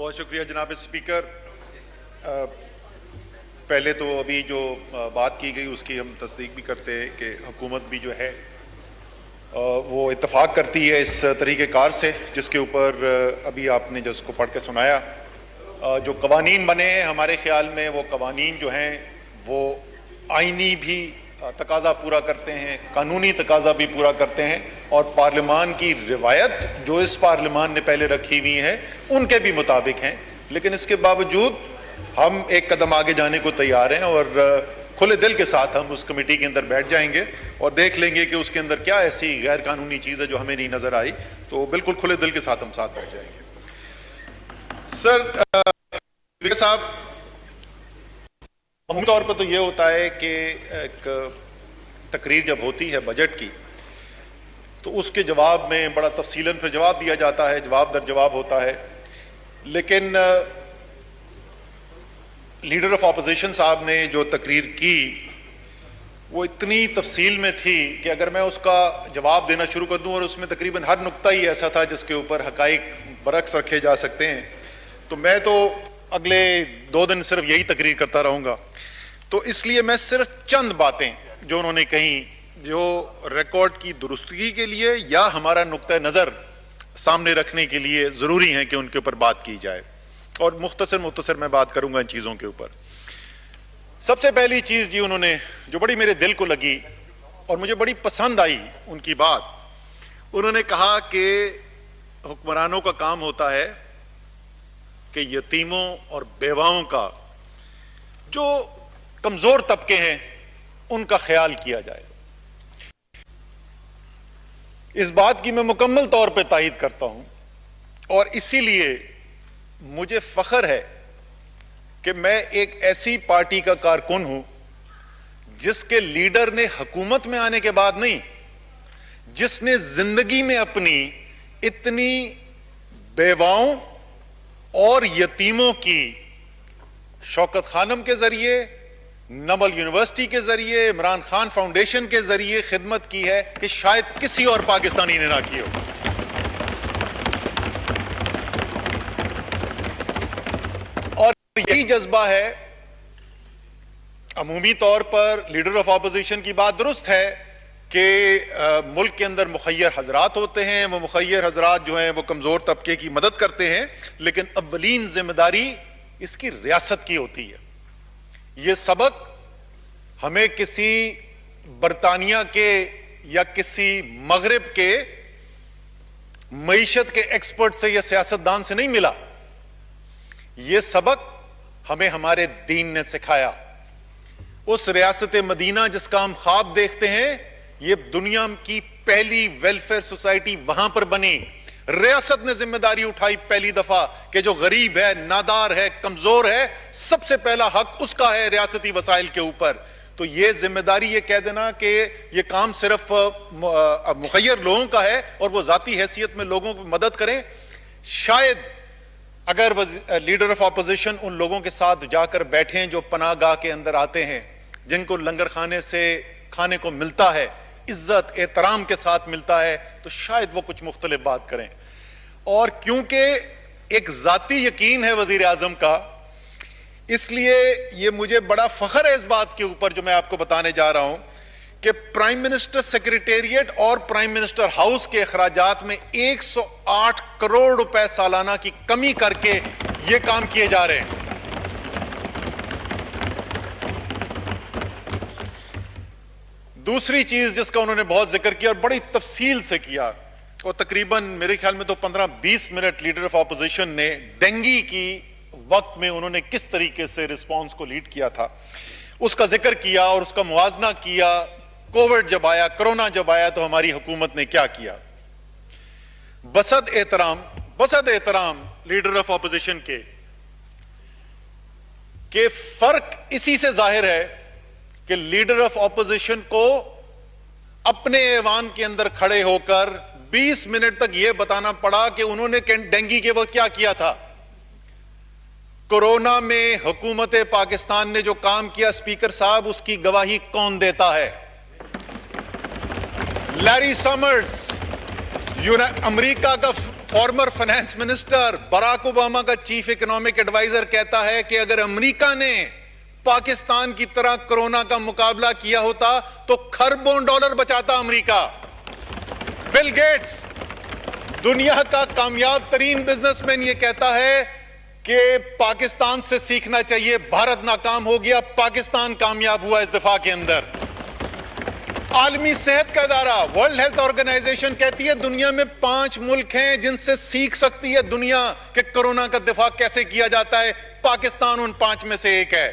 بہت شکریہ جناب اسپیکر. پہلے تو ابھی جو بات کی گئی اس کی ہم تصدیق بھی کرتے ہیں کہ حکومت بھی جو ہے وہ اتفاق کرتی ہے اس طریقہ کار سے جس کے اوپر ابھی آپ نے جس کو پڑھ کے سنایا. جو قوانین بنے ہیں ہمارے خیال میں وہ قوانین جو ہیں وہ آئینی بھی تقاضا پورا کرتے ہیں, قانونی تقاضا بھی پورا کرتے ہیں, اور پارلیمان کی روایت جو اس پارلیمان نے پہلے رکھی ہوئی ہیں ان کے بھی مطابق ہیں. لیکن اس کے باوجود ہم ایک قدم آگے جانے کو تیار ہیں اور کھلے دل کے ساتھ ہم اس کمیٹی کے اندر بیٹھ جائیں گے اور دیکھ لیں گے کہ اس کے اندر کیا ایسی غیر قانونی چیز ہے جو ہمیں نہیں نظر آئی, تو بالکل کھلے دل کے ساتھ ہم ساتھ بیٹھ جائیں گے. سر صاحب, عمومی طور پر تو یہ ہوتا ہے کہ ایک تقریر جب ہوتی ہے بجٹ کی تو اس کے جواب میں بڑا تفصیلاً پھر جواب دیا جاتا ہے, جواب در جواب ہوتا ہے. لیکن لیڈر آف اپوزیشن صاحب نے جو تقریر کی وہ اتنی تفصیل میں تھی کہ اگر میں اس کا جواب دینا شروع کر دوں, اور اس میں تقریباً ہر نقطہ ہی ایسا تھا جس کے اوپر حقائق برعکس رکھے جا سکتے ہیں, تو میں تو اگلے 2 دن صرف یہی تقریر کرتا رہوں گا. تو اس لیے میں صرف چند باتیں جو انہوں نے کہیں جو ریکارڈ کی درستگی کے لیے یا ہمارا نقطہ نظر سامنے رکھنے کے لیے ضروری ہیں کہ ان کے اوپر بات کی جائے, اور مختصر میں بات کروں گا ان چیزوں کے اوپر. سب سے پہلی چیز جی انہوں نے جو بڑی میرے دل کو لگی اور مجھے بڑی پسند آئی ان کی بات, انہوں نے کہا کہ حکمرانوں کا کام ہوتا ہے کہ یتیموں اور بیواؤں کا جو کمزور طبقے ہیں ان کا خیال کیا جائے. اس بات کی میں مکمل طور پہ تائید کرتا ہوں, اور اسی لیے مجھے فخر ہے کہ میں ایک ایسی پارٹی کا کارکن ہوں جس کے لیڈر نے حکومت میں آنے کے بعد نہیں, جس نے زندگی میں اپنی اتنی بیواؤں اور یتیموں کی شوکت خانم کے ذریعے, نمل یونیورسٹی کے ذریعے, عمران خان فاؤنڈیشن کے ذریعے خدمت کی ہے کہ شاید کسی اور پاکستانی نے نہ کی ہو. اور یہی جذبہ ہے. عمومی طور پر لیڈر آف اپوزیشن کی بات درست ہے کہ ملک کے اندر مخیر حضرات ہوتے ہیں, وہ مخیر حضرات جو ہیں وہ کمزور طبقے کی مدد کرتے ہیں, لیکن اولین ذمہ داری اس کی ریاست کی ہوتی ہے. یہ سبق ہمیں کسی برطانیہ کے یا کسی مغرب کے معیشت کے ایکسپرٹ سے یا سیاستدان سے نہیں ملا, یہ سبق ہمیں ہمارے دین نے سکھایا. اس ریاست مدینہ جس کا ہم خواب دیکھتے ہیں, یہ دنیا کی پہلی ویلفیئر سوسائٹی وہاں پر بنی. ریاست نے ذمہ داری اٹھائی پہلی دفعہ کہ جو غریب ہے, نادار ہے, کمزور ہے, سب سے پہلا حق اس کا ہے ریاستی وسائل کے اوپر. تو یہ ذمہ داری یہ کہہ دینا کہ یہ کام صرف مخیر لوگوں کا ہے اور وہ ذاتی حیثیت میں لوگوں کو مدد کریں, شاید اگر لیڈر آف اپوزیشن ان لوگوں کے ساتھ جا کر بیٹھیں جو پناہ گاہ کے اندر آتے ہیں, جن کو لنگر خانے سے کھانے کو ملتا ہے, عزت احترام کے ساتھ ملتا ہے, تو شاید وہ کچھ مختلف بات کریں. اور کیونکہ ایک ذاتی یقین ہے وزیر اعظم کا, اس لیے یہ مجھے بڑا فخر ہے اس بات کے اوپر جو میں آپ کو بتانے جا رہا ہوں کہ پرائم منسٹر سیکریٹریٹ اور پرائم منسٹر ہاؤس کے اخراجات میں 108 کروڑ روپے سالانہ کی کمی کر کے یہ کام کیے جا رہے ہیں. دوسری چیز جس کا انہوں نے بہت ذکر کیا اور بڑی تفصیل سے کیا, اور تقریباً میرے خیال میں تو 15-20 منٹ لیڈر آف اپوزیشن نے ڈینگی کی وقت میں انہوں نے کس طریقے سے رسپانس کو لیڈ کیا تھا اس کا ذکر کیا, اور اس کا موازنہ کیا. کووڈ جب آیا, کرونا جب آیا, تو ہماری حکومت نے کیا کیا. بسد احترام لیڈر آف اپوزیشن کے کہ فرق اسی سے ظاہر ہے کہ لیڈر آف اپوزیشن کو اپنے ایوان کے اندر کھڑے ہو کر 20 منٹ تک یہ بتانا پڑا کہ انہوں نے ڈینگی کے وقت کیا کیا تھا. کورونا میں حکومت پاکستان نے جو کام کیا اسپیکر صاحب, اس کی گواہی کون دیتا ہے؟ لیری سمرز امریکہ کا former finance minister Barack Obama کا چیف اکنامک ایڈوائزر کہتا ہے کہ اگر امریکہ نے پاکستان کی طرح کرونا کا مقابلہ کیا ہوتا تو کھربوں ڈالر بچاتا امریکہ. بل گیٹس دنیا کا کامیاب ترین بزنس مین یہ کہتا ہے کہ پاکستان سے سیکھنا چاہیے, بھارت ناکام ہو گیا, پاکستان کامیاب ہوا اس دفاع کے اندر. عالمی صحت کا ادارہ ورلڈ ہیلتھ آرگنائزیشن کہتی ہے دنیا میں 5 ملک ہیں جن سے سیکھ سکتی ہے دنیا کہ کرونا کا دفاع کیسے کیا جاتا ہے, پاکستان ان 5 میں سے ایک ہے.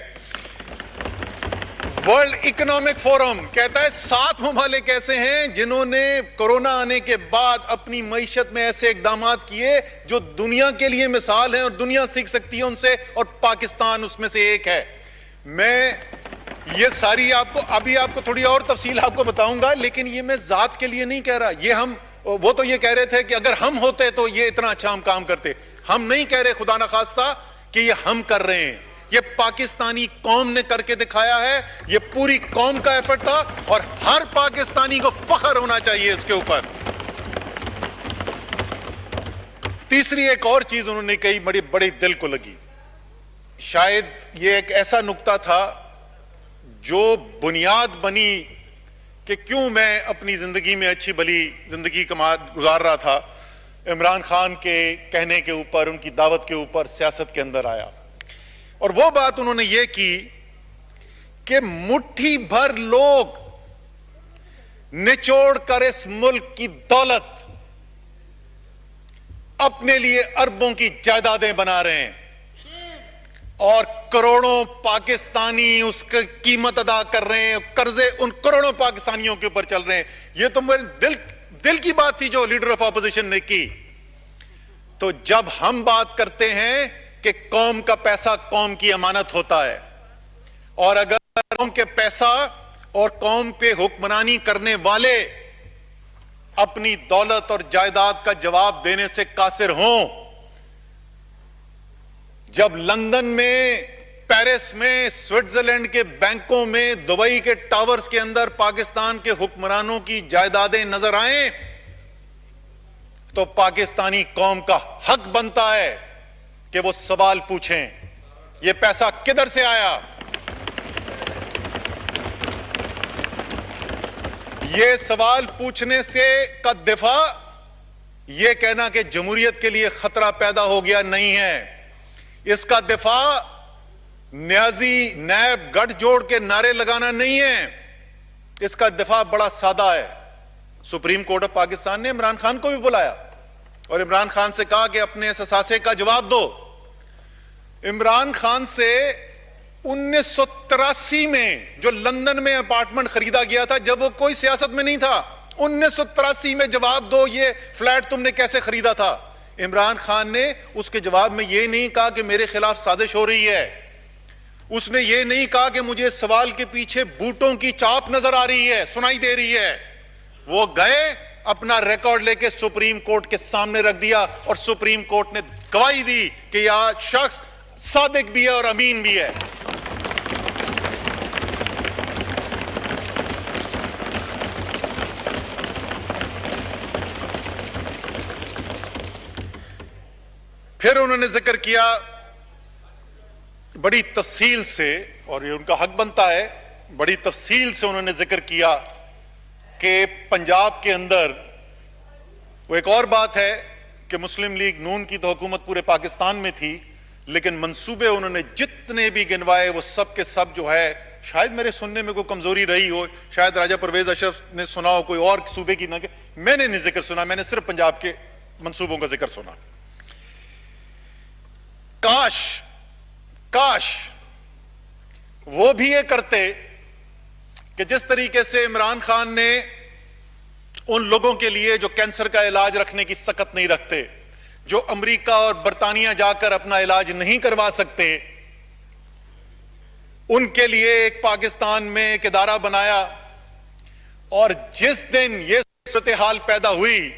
ورلڈ اکنامک فورم کہتا ہے 7 ممالک ایسے ہیں جنہوں نے کرونا آنے کے بعد اپنی معیشت میں ایسے اقدامات کیے جو دنیا کے لیے مثال ہیں اور دنیا سیکھ سکتی ہے ان سے, اور پاکستان اس میں سے ایک ہے. میں یہ ساری ابھی آپ کو تھوڑی اور تفصیل آپ کو بتاؤں گا, لیکن یہ میں ذات کے لیے نہیں کہہ رہا. وہ تو یہ کہہ رہے تھے کہ اگر ہم ہوتے تو یہ اتنا اچھا ہم کام کرتے. ہم نہیں کہہ رہے خدا نخواستہ کہ یہ ہم کر رہے ہیں, یہ پاکستانی قوم نے کر کے دکھایا ہے. یہ پوری قوم کا ایفرٹ تھا اور ہر پاکستانی کو فخر ہونا چاہیے اس کے اوپر. تیسری ایک اور چیز انہوں نے کہی بڑی دل کو لگی. شاید یہ ایک ایسا نقطہ تھا جو بنیاد بنی کہ کیوں میں اپنی زندگی میں اچھی بھلی زندگی گزار رہا تھا. عمران خان کے کہنے کے اوپر, ان کی دعوت کے اوپر سیاست کے اندر آیا, اور وہ بات انہوں نے یہ کی کہ مٹھی بھر لوگ نچوڑ کر اس ملک کی دولت اپنے لیے اربوں کی جائیدادیں بنا رہے ہیں اور کروڑوں پاکستانی اس کی قیمت ادا کر رہے ہیں, قرضے ان کروڑوں پاکستانیوں کے اوپر چل رہے ہیں. یہ تو میرے دل کی بات تھی جو لیڈر آف اپوزیشن نے کی. تو جب ہم بات کرتے ہیں کہ قوم کا پیسہ قوم کی امانت ہوتا ہے, اور اگر قوم کے پیسہ اور قوم پہ حکمرانی کرنے والے اپنی دولت اور جائیداد کا جواب دینے سے قاصر ہوں, جب لندن میں, پیرس میں, سوئٹزرلینڈ کے بینکوں میں, دبئی کے ٹاورز کے اندر پاکستان کے حکمرانوں کی جائیدادیں نظر آئیں تو پاکستانی قوم کا حق بنتا ہے کہ وہ سوال پوچھیں یہ پیسہ کدھر سے آیا. یہ سوال پوچھنے سے کا دفاع یہ کہنا کہ جمہوریت کے لیے خطرہ پیدا ہو گیا نہیں ہے. اس کا دفاع نیازی نیب گٹھ جوڑ کے نعرے لگانا نہیں ہے. اس کا دفاع بڑا سادہ ہے. سپریم کورٹ آف پاکستان نے عمران خان کو بھی بلایا اور عمران خان سے کہا کہ اپنے اس اثاثے کا جواب دو. عمران خان سے 1983 میں جو لندن میں اپارٹمنٹ خریدا گیا تھا, جب وہ کوئی سیاست میں نہیں تھا, 1983 میں جواب دو یہ فلیٹ تم نے کیسے خریدا تھا. عمران خان نے اس کے جواب میں یہ نہیں کہا کہ میرے خلاف سازش ہو رہی ہے. اس نے یہ نہیں کہا کہ مجھے سوال کے پیچھے بوٹوں کی چاپ نظر آ رہی ہے, سنائی دے رہی ہے. وہ گئے اپنا ریکارڈ لے کے سپریم کورٹ کے سامنے رکھ دیا اور سپریم کورٹ نے گواہی دی کہ یہ شخص صادق بھی ہے اور امین بھی ہے. پھر انہوں نے ذکر کیا بڑی تفصیل سے, اور یہ ان کا حق بنتا ہے, بڑی تفصیل سے انہوں نے ذکر کیا کہ پنجاب کے اندر وہ ایک اور بات ہے کہ مسلم لیگ نون کی تو حکومت پورے پاکستان میں تھی, لیکن منصوبے انہوں نے جتنے بھی گنوائے وہ سب کے سب جو ہے, شاید میرے سننے میں کوئی کمزوری رہی ہو, شاید راجہ پرویز اشرف نے سنا ہو کوئی اور صوبے کی, نہ کہ میں نے نہیں ذکر سنا, میں نے صرف پنجاب کے منصوبوں کا ذکر سنا. کاش وہ بھی یہ کرتے کہ جس طریقے سے عمران خان نے ان لوگوں کے لیے جو کینسر کا علاج رکھنے کی سکت نہیں رکھتے, جو امریکہ اور برطانیہ جا کر اپنا علاج نہیں کروا سکتے, ان کے لیے ایک پاکستان میں ایک ادارہ بنایا. اور جس دن یہ صورتحال پیدا ہوئی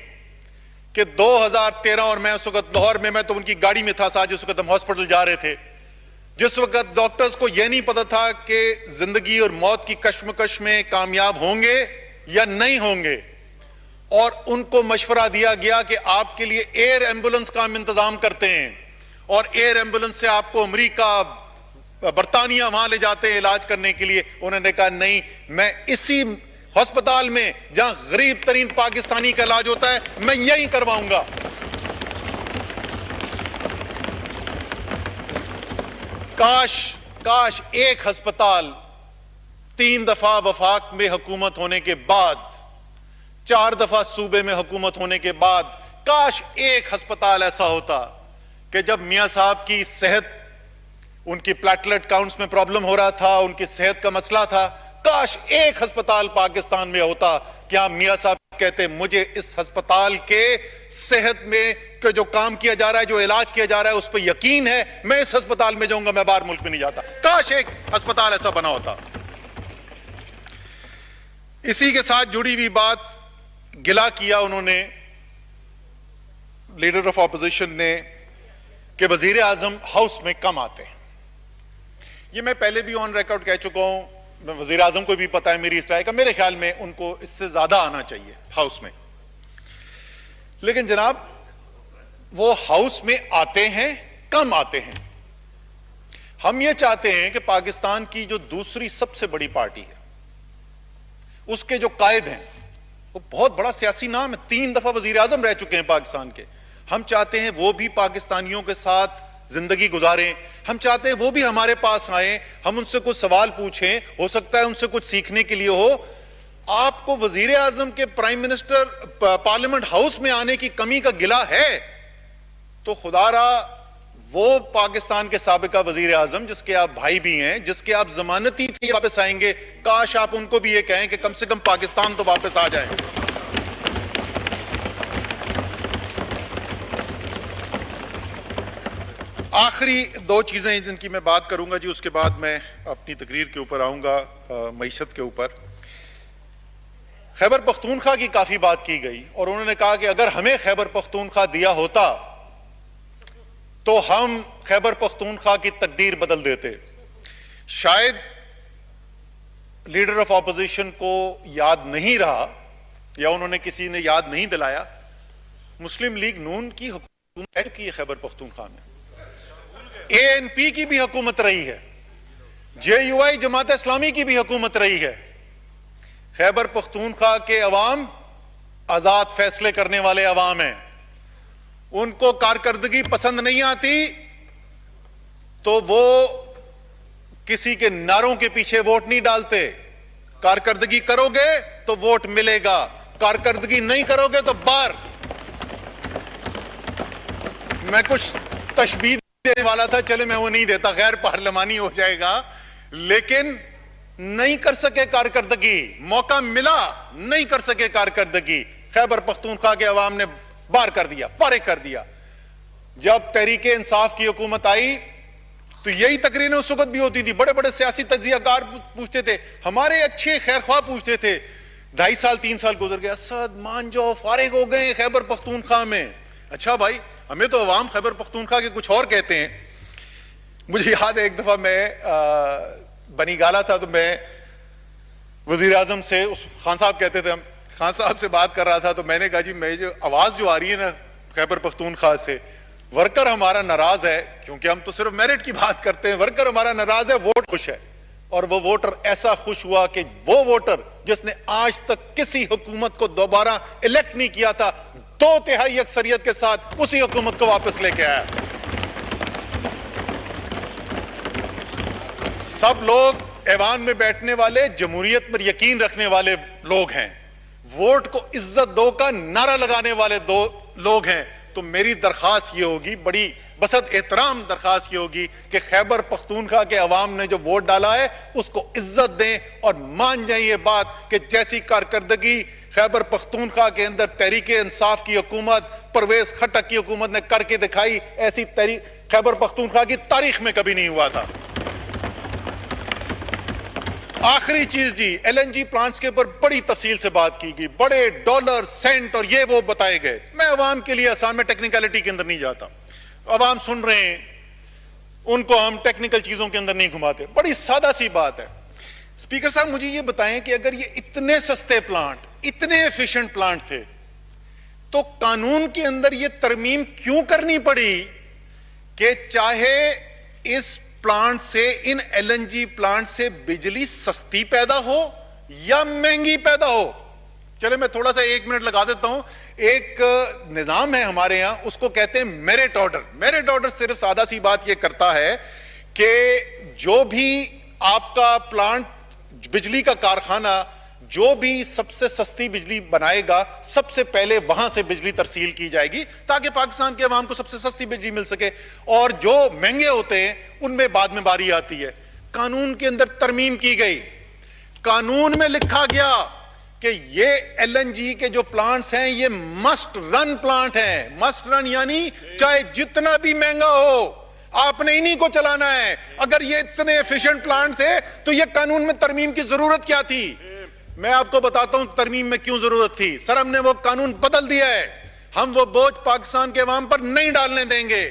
کہ 2013, اور میں اس وقت لاہور میں تو ان کی گاڑی میں تھا ساتھ, جس وقت ہم ہاسپٹل جا رہے تھے, جس وقت ڈاکٹرز کو یہ نہیں پتا تھا کہ زندگی اور موت کی کشمکش میں کامیاب ہوں گے یا نہیں ہوں گے, اور ان کو مشورہ دیا گیا کہ آپ کے لیے ایئر ایمبولنس کا ہم انتظام کرتے ہیں، اور ایئر ایمبولنس سے آپ کو امریکہ برطانیہ وہاں لے جاتے ہیں علاج کرنے کے لیے. انہوں نے کہا نہیں، میں اسی ہسپتال میں جہاں غریب ترین پاکستانی کا علاج ہوتا ہے میں یہی کرواؤں گا. کاش ایک ہسپتال 3 دفعہ وفاق میں حکومت ہونے کے بعد، 4 دفعہ صوبے میں حکومت ہونے کے بعد، کاش ایک ہسپتال ایسا ہوتا کہ جب میاں صاحب کی صحت، ان کی پلیٹلیٹ کاؤنٹس میں پرابلم ہو رہا تھا، ان کی صحت کا مسئلہ تھا، کاش ایک ہسپتال پاکستان میں ہوتا کہ آپ میاں صاحب کہتے مجھے اس ہسپتال کے صحت میں جو کام کیا جا رہا ہے، جو علاج کیا جا رہا ہے، اس پہ یقین ہے، میں اس ہسپتال میں جاؤں گا، میں باہر ملک میں نہیں جاتا. کاش ایک ہسپتال ایسا بنا ہوتا. اسی کے ساتھ جڑی ہوئی بات، گلا کیا انہوں نے، لیڈر آف اپوزیشن نے، کہ وزیر اعظم ہاؤس میں کم آتے ہیں. یہ میں پہلے بھی آن ریکارڈ کہہ چکا ہوں، وزیر اعظم کو بھی پتا ہے میری اس رائے کا. میرے خیال میں ان کو اس سے زیادہ آنا چاہیے ہاؤس میں. لیکن جناب وہ ہاؤس میں آتے ہیں، کم آتے ہیں. ہم یہ چاہتے ہیں کہ پاکستان کی جو دوسری سب سے بڑی پارٹی ہے، اس کے جو قائد ہیں، وہ بہت بڑا سیاسی نام ہے، 3 دفعہ وزیر اعظم رہ چکے ہیں پاکستان کے. ہم چاہتے ہیں وہ بھی پاکستانیوں کے ساتھ زندگی گزاریں. ہم چاہتے ہیں وہ بھی ہمارے پاس آئیں، ہم ان سے کچھ سوال پوچھیں، ہو سکتا ہے ان سے کچھ سیکھنے کے لیے ہو. آپ کو وزیر اعظم کے پرائم منسٹر پارلیمنٹ ہاؤس میں آنے کی کمی کا گلہ ہے تو خدا را وہ پاکستان کے سابقہ وزیر اعظم جس کے آپ بھائی بھی ہیں، جس کے آپ ضمانتی تھے، واپس آئیں گے. کاش آپ ان کو بھی یہ کہیں کہ کم سے کم پاکستان تو واپس آ جائیں. آخری 2 چیزیں جن کی میں بات کروں گا جی، اس کے بعد میں اپنی تقریر کے اوپر آؤں گا، معیشت کے اوپر. خیبر پختونخوا کی کافی بات کی گئی اور انہوں نے کہا کہ اگر ہمیں خیبر پختونخوا دیا ہوتا تو ہم خیبر پختونخوا کی تقدیر بدل دیتے. شاید لیڈر آف اپوزیشن کو یاد نہیں رہا یا انہوں نے کسی نے یاد نہیں دلایا، مسلم لیگ نون کی حکومت ہے چکی ہے خیبر پختونخوا میں. ANP کی بھی حکومت رہی ہے، JUI جماعت اسلامی کی بھی حکومت رہی ہے. خیبر پختونخوا کے عوام آزاد فیصلے کرنے والے عوام ہیں. ان کو کارکردگی پسند نہیں آتی تو وہ کسی کے نعروں کے پیچھے ووٹ نہیں ڈالتے. کارکردگی کرو گے تو ووٹ ملے گا، کارکردگی نہیں کرو گے تو باہر. میں کچھ تشبیہ دینے والا تھا، چلے میں وہ نہیں دیتا، غیر پارلیمانی ہو جائے گا. لیکن نہیں کر سکے کارکردگی، موقع ملا نہیں کر سکے کارکردگی. خیبر پختونخوا کے عوام نے باہر کر دیا، فارغ کر دیا. جب تحریک انصاف کی حکومت آئی تو یہی تقریریں اس وقت بھی ہوتی تھی. بڑے بڑے سیاسی تجزیہ کار پوچھتے تھے، ہمارے اچھے خیر خواہ پوچھتے تھے. 2.5 سال 3 سال گزر گیا، اسد مان جاؤ فارغ ہو گئے خیبر پختونخوا میں. اچھا بھائی، ہمیں تو عوام خیبر پختونخوا کے کچھ اور کہتے ہیں. مجھے یاد ہے ایک دفعہ میں بنی گالا تھا تو میں وزیر اعظم سے، خان صاحب کہتے تھے، ہم خان صاحب سے بات کر رہا تھا تو میں نے کہا جی میں جو آواز جو آ رہی ہے نا خیبر پختونخوا سے، ورکر ہمارا ناراض ہے، کیونکہ ہم تو صرف میرٹ کی بات کرتے ہیں. ورکر ہمارا ناراض ہے، ووٹ خوش ہے. اور وہ ووٹر ایسا خوش ہوا کہ وہ ووٹر جس نے آج تک کسی حکومت کو دوبارہ الیکٹ نہیں کیا تھا، 2/3 اکثریت کے ساتھ اسی حکومت کو واپس لے کے آیا. سب لوگ ایوان میں بیٹھنے والے جمہوریت پر یقین رکھنے والے لوگ ہیں، ووٹ کو عزت دو کا نعرہ لگانے والے لوگ ہیں. تو میری درخواست یہ ہوگی، بڑی بسط احترام درخواست یہ ہوگی کہ خیبر پختونخوا کے عوام نے جو ووٹ ڈالا ہے اس کو عزت دیں اور مان جائیں یہ بات کہ جیسی کارکردگی خیبر پختونخوا کے اندر تحریک انصاف کی حکومت، پرویز خٹک کی حکومت نے کر کے دکھائی، ایسی خیبر پختونخوا کی تاریخ میں کبھی نہیں ہوا تھا. آخری چیز جی، LNG پلانٹس کے اوپر بڑی تفصیل سے بات کی گئی، بڑے ڈالر سینٹ اور یہ وہ بتائے گئے. میں عوام کے لیے آسان، میں ٹیکنیکلٹی کے اندر نہیں جاتا، عوام سن رہے ہیں، ان کو ہم ٹیکنیکل چیزوں کے اندر نہیں گھماتے. بڑی سادہ سی بات ہے. اسپیکر صاحب مجھے یہ بتائیں کہ اگر یہ اتنے سستے پلانٹ، اتنے ایفیشنٹ پلانٹ تھے، تو قانون کے اندر یہ ترمیم کیوں کرنی پڑی کہ چاہے اس پلانٹ سے، ان ایل این جی پلانٹ سے بجلی سستی پیدا ہو یا مہنگی پیدا ہو؟ چلے میں تھوڑا سا 1 منٹ لگا دیتا ہوں. ایک نظام ہے ہمارے یہاں، اس کو کہتے ہیں میرٹ آرڈر. میرٹ آرڈر صرف سادہ سی بات یہ کرتا ہے کہ جو بھی آپ کا پلانٹ، بجلی کا کارخانہ جو بھی سب سے سستی بجلی بنائے گا، سب سے پہلے وہاں سے بجلی ترسیل کی جائے گی تاکہ پاکستان کے عوام کو سب سے سستی بجلی مل سکے، اور جو مہنگے ہوتے ہیں ان میں بعد میں باری آتی ہے. قانون کے اندر ترمیم کی گئی، قانون میں لکھا گیا کہ یہ ایل این جی کے جو پلانٹس ہیں یہ مسٹ رن پلانٹ ہیں. مسٹ رن یعنی چاہے جتنا بھی مہنگا ہو آپ نے انہی کو چلانا ہے. اگر یہ اتنے ایفیشنٹ پلانٹ تھے تو یہ قانون میں ترمیم کی ضرورت کیا تھی؟ میں آپ کو بتاتا ہوں ترمیم میں کیوں ضرورت تھی. سر ہم نے وہ قانون بدل دیا ہے، ہم وہ بوجھ پاکستان کے عوام پر نہیں ڈالنے دیں گے.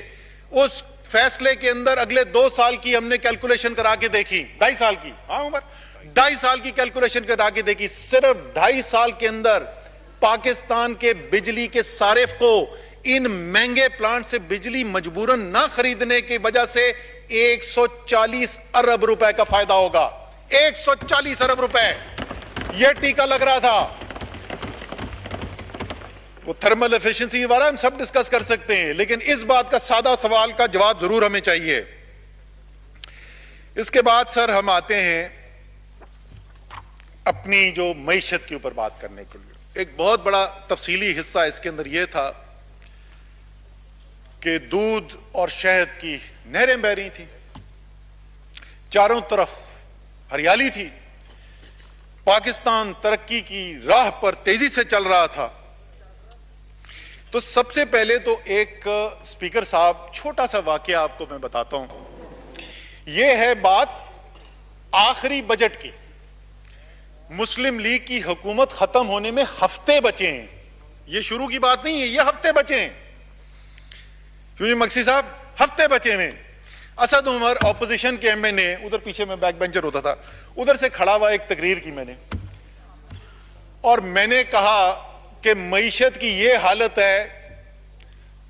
اس فیصلے کے اندر اگلے 2 سال کی ہم نے کیلکولیشن کرا کے دیکھی، 2.5 سال کی، ہاں عمر 2.5 سال کی کیلکولیشن کرا کے دیکھی. صرف 2.5 سال کے اندر پاکستان کے بجلی کے صارف کو ان مہنگے پلانٹ سے بجلی مجبوراً نہ خریدنے کی وجہ سے 140 ارب روپے کا فائدہ ہوگا. 140 ارب روپے یہ ٹیکہ لگ رہا تھا. وہ تھرمل ایفیشنسی کے بارے میں ہم سب ڈسکس کر سکتے ہیں، لیکن اس بات کا سادہ سوال کا جواب ضرور ہمیں چاہیے. اس کے بعد سر ہم آتے ہیں اپنی جو معیشت کے اوپر بات کرنے کے لیے. ایک بہت بڑا تفصیلی حصہ اس کے اندر یہ تھا کہ دودھ اور شہد کی نہریں بہہ رہی تھیں، چاروں طرف ہریالی تھی، پاکستان ترقی کی راہ پر تیزی سے چل رہا تھا. تو سب سے پہلے تو ایک اسپیکر صاحب چھوٹا سا واقعہ آپ کو میں بتاتا ہوں. یہ ہے بات آخری بجٹ کی. مسلم لیگ کی حکومت ختم ہونے میں ہفتے بچے ہیں. یہ شروع کی بات نہیں ہے، یہ ہفتے بچے ہیں. کیونکہ مکسی صاحب ہفتے بچے ہیں. اسد عمر اپوزیشن کے ایم این اے، ادھر پیچھے میں بیک بینچر ہوتا تھا، ادھر سے کھڑا ہوا ایک تقریر کی میں نے، اور میں نے کہا کہ معیشت کی یہ حالت ہے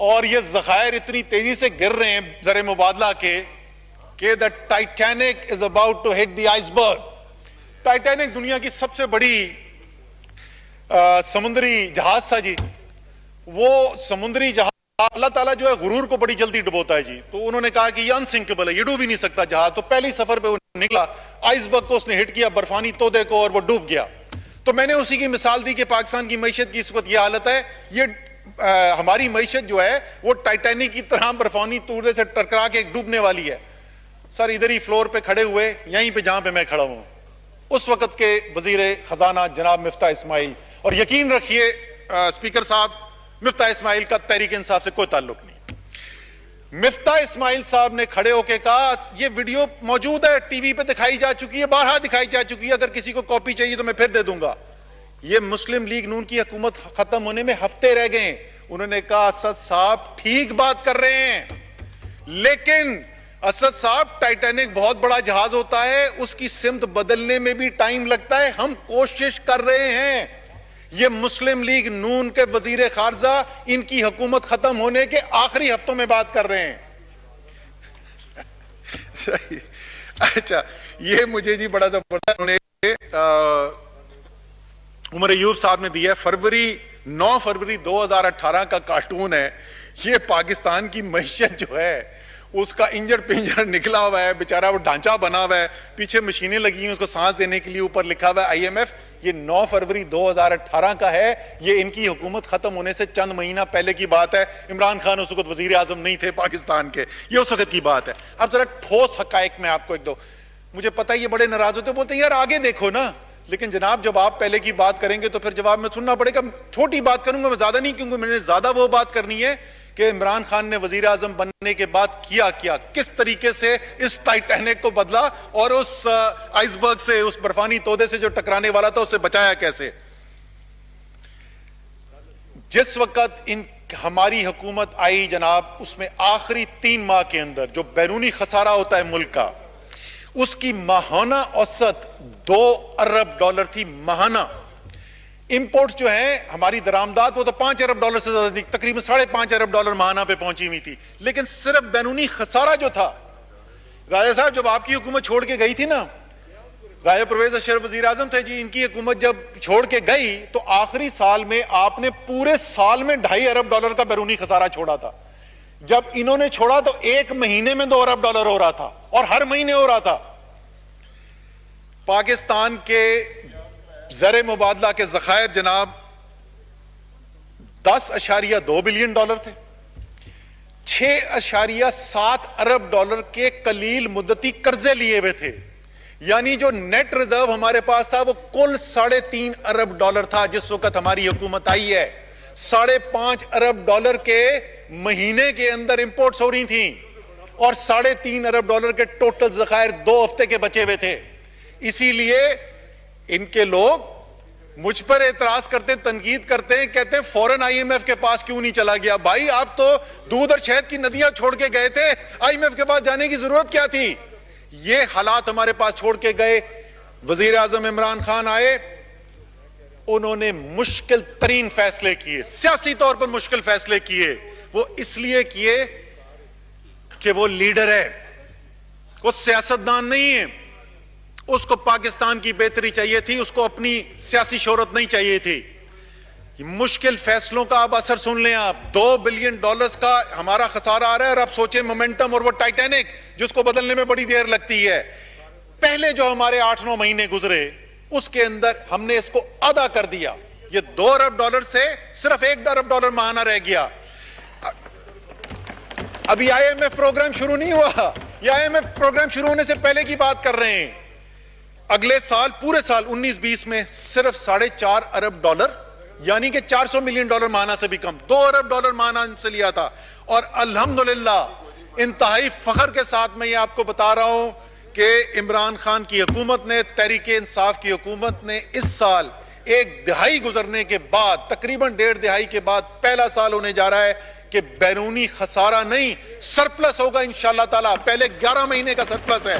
اور یہ ذخائر اتنی تیزی سے گر رہے ہیں زر مبادلہ کے کہ the Titanic is about to hit the iceberg. Titanic دنیا کی سب سے بڑی سمندری جہاز تھا جی. وہ سمندری جہاز اللہ تعالیٰ جو ہے غرور کو بڑی جلدی ڈبوتا ہے جی. تو انہوں نے کہا کہ یہ انسنکیبل ہے، یہ ڈوب ہی نہیں سکتا جہاز. تو پہلی سفر پہ وہ نکلا، آئس برگ کو اس نے ہٹ کیا، برفانی تودے کو، اور وہ ڈوب گیا. تو میں نے اسی کی مثال دی کہ پاکستان کی معیشت کی اس وقت یہ حالت ہے. یہ ہماری معیشت جو ہے وہ ٹائٹینک کی طرح برفانی تودے سے ٹکرا کے ڈوبنے والی ہے. سر ادھر ہی فلور پہ کھڑے ہوئے، یہیں پہ جہاں پہ میں کھڑا ہوں، اس وقت کے وزیر خزانہ جناب مفتاح اسماعیل، اور یقین رکھیے اسپیکر صاحب مفتاح اسماعیل کا تحریک انصاف سے کوئی تعلق نہیں. مفتاح اسماعیل صاحب نے کھڑے ہو کے کہا، یہ ویڈیو موجود ہے، ٹی وی پہ دکھائی جا چکی ہے، بارہا دکھائی جا چکی ہے، اگر کسی کو کاپی چاہیے تو میں پھر دے دوں گا. یہ مسلم لیگ نون کی حکومت ختم ہونے میں ہفتے رہ گئے. انہوں نے کہا اسد صاحب ٹھیک بات کر رہے ہیں، لیکن اسد صاحب ٹائٹینک بہت بڑا جہاز ہوتا ہے، اس کی سمت بدلنے میں بھی ٹائم لگتا ہے، ہم کوشش کر رہے ہیں. یہ مسلم لیگ نون کے وزیر خارجہ ان کی حکومت ختم ہونے کے آخری ہفتوں میں بات کر رہے ہیں. اچھا یہ مجھے جی بڑا زبردست عمر ایوب صاحب نے دیا ہے، 9 فروری 2018 کا کارٹون ہے. یہ پاکستان کی معیشت جو ہے اس کا انجر پنجر نکلا ہوا ہے، بیچارہ وہ ڈھانچہ بنا ہوا ہے، پیچھے مشینیں لگی ہیں اس کو سانس دینے کے لیے، اوپر لکھا ہوا ہے آئی ایم ایف. یہ 9 فروری 2018 کا ہے. یہ ان کی حکومت ختم ہونے سے چند مہینہ پہلے کی بات ہے. عمران خان اس وقت وزیر اعظم نہیں تھے پاکستان کے، یہ اس وقت کی بات ہے. اب ذرا ٹھوس حقائق میں آپ کو ایک دو، مجھے پتہ ہے یہ بڑے ناراض ہوتے، بولتے ہیں یار آگے دیکھو نا. لیکن جناب جب آپ پہلے کی بات کریں گے تو پھر جواب میں سننا پڑے گا. چھوٹی بات کروں گا میں، زیادہ نہیں، کیونکہ میں نے زیادہ وہ بات کرنی ہے کہ عمران خان نے وزیر اعظم بننے کے بعد کیا کس طریقے سے اس ٹائٹینک کو بدلا اور اس آئس برگ سے، اس برفانی تودے سے جو ٹکرانے والا تھا اسے بچایا کیسے. جس وقت ہماری حکومت آئی جناب، اس میں آخری 3 ماہ کے اندر جو بیرونی خسارہ ہوتا ہے ملک کا، اس کی ماہانہ اوسط $2 ارب تھی ماہانہ. امپورٹس جو ہیں ہماری درآمدات وہ تو $5 ارب سے زیادہ تھی, تقریباً $5.5 ارب ماہانہ پہ پہنچی ہوئی تھی. لیکن صرف بیرونی خسارہ جو تھا, راجہ صاحب جب آپ کی حکومت چھوڑ کے گئی تھی نا, راجہ پرویز اشرف وزیر اعظم تھے جی, ان کی حکومت جب چھوڑ کے گئی تو آخری سال میں آپ نے پورے سال میں $2.5 ارب کا بیرونی خسارہ چھوڑا تھا. جب انہوں نے چھوڑا تو ایک مہینے میں $2 ارب ہو رہا تھا, اور ہر مہینے ہو رہا تھا. پاکستان کے زر مبادلہ کے ذخائر جناب $10.2 بلین تھے. $6.7 ارب کے قلیل مدتی قرضے لیے ہوئے تھے. یعنی جو نیٹ ریزرو ہمارے پاس تھا وہ کل $3.5 ارب تھا جس وقت ہماری حکومت آئی ہے. $5.5 ارب کے مہینے کے اندر امپورٹس ہو رہی تھیں, اور $3.5 ارب کے ٹوٹل ذخائر 2 ہفتے کے بچے ہوئے تھے. اسی لیے ان کے لوگ مجھ پر اعتراض کرتے ہیں, تنقید کرتے ہیں, کہتے ہیں فوراً IMF کے پاس کیوں نہیں چلا گیا. بھائی آپ تو دودھ اور شہد کی ندیاں چھوڑ کے گئے تھے, IMF کے پاس جانے کی ضرورت کیا تھی. یہ حالات ہمارے پاس چھوڑ کے گئے. وزیر اعظم عمران خان آئے, انہوں نے مشکل ترین فیصلے کیے, سیاسی طور پر مشکل فیصلے کیے. وہ اس لیے کیے کہ وہ لیڈر ہے, وہ سیاستدان نہیں ہے. اس کو پاکستان کی بہتری چاہیے تھی, اس کو اپنی سیاسی شہرت نہیں چاہیے تھی. مشکل فیصلوں کا آپ اثر سن لیں. آپ $2 بلین کا ہمارا خسارہ آ رہا ہے, اور آپ سوچیں مومنٹم اور وہ ٹائٹینک جس کو بدلنے میں بڑی دیر لگتی ہے. پہلے جو ہمارے 8-9 مہینے گزرے اس کے اندر ہم نے اس کو آدھا کر دیا. یہ $2 ارب سے صرف $1 ارب ماہانہ رہ گیا. ابھی IMF پروگرام شروع نہیں ہوا, یہ IMF پروگرام شروع ہونے سے پہلے کی بات کر رہے ہیں. اگلے سال پورے سال 19-20 میں صرف $4.5 ارب, یعنی کہ $400 ملین ماہانہ سے بھی کم, $2 ارب ماہانہ سے لیا تھا. اور الحمدللہ انتہائی فخر کے ساتھ میں یہ آپ کو بتا رہا ہوں کہ عمران خان کی حکومت نے, تحریک انصاف کی حکومت نے اس سال 1 دہائی گزرنے کے بعد, تقریباً 1.5 دہائی کے بعد پہلا سال ہونے جا رہا ہے کہ بیرونی خسارہ نہیں, سرپلس ہوگا انشاءاللہ تعالی. پہلے 11 مہینے کا سرپلس ہے.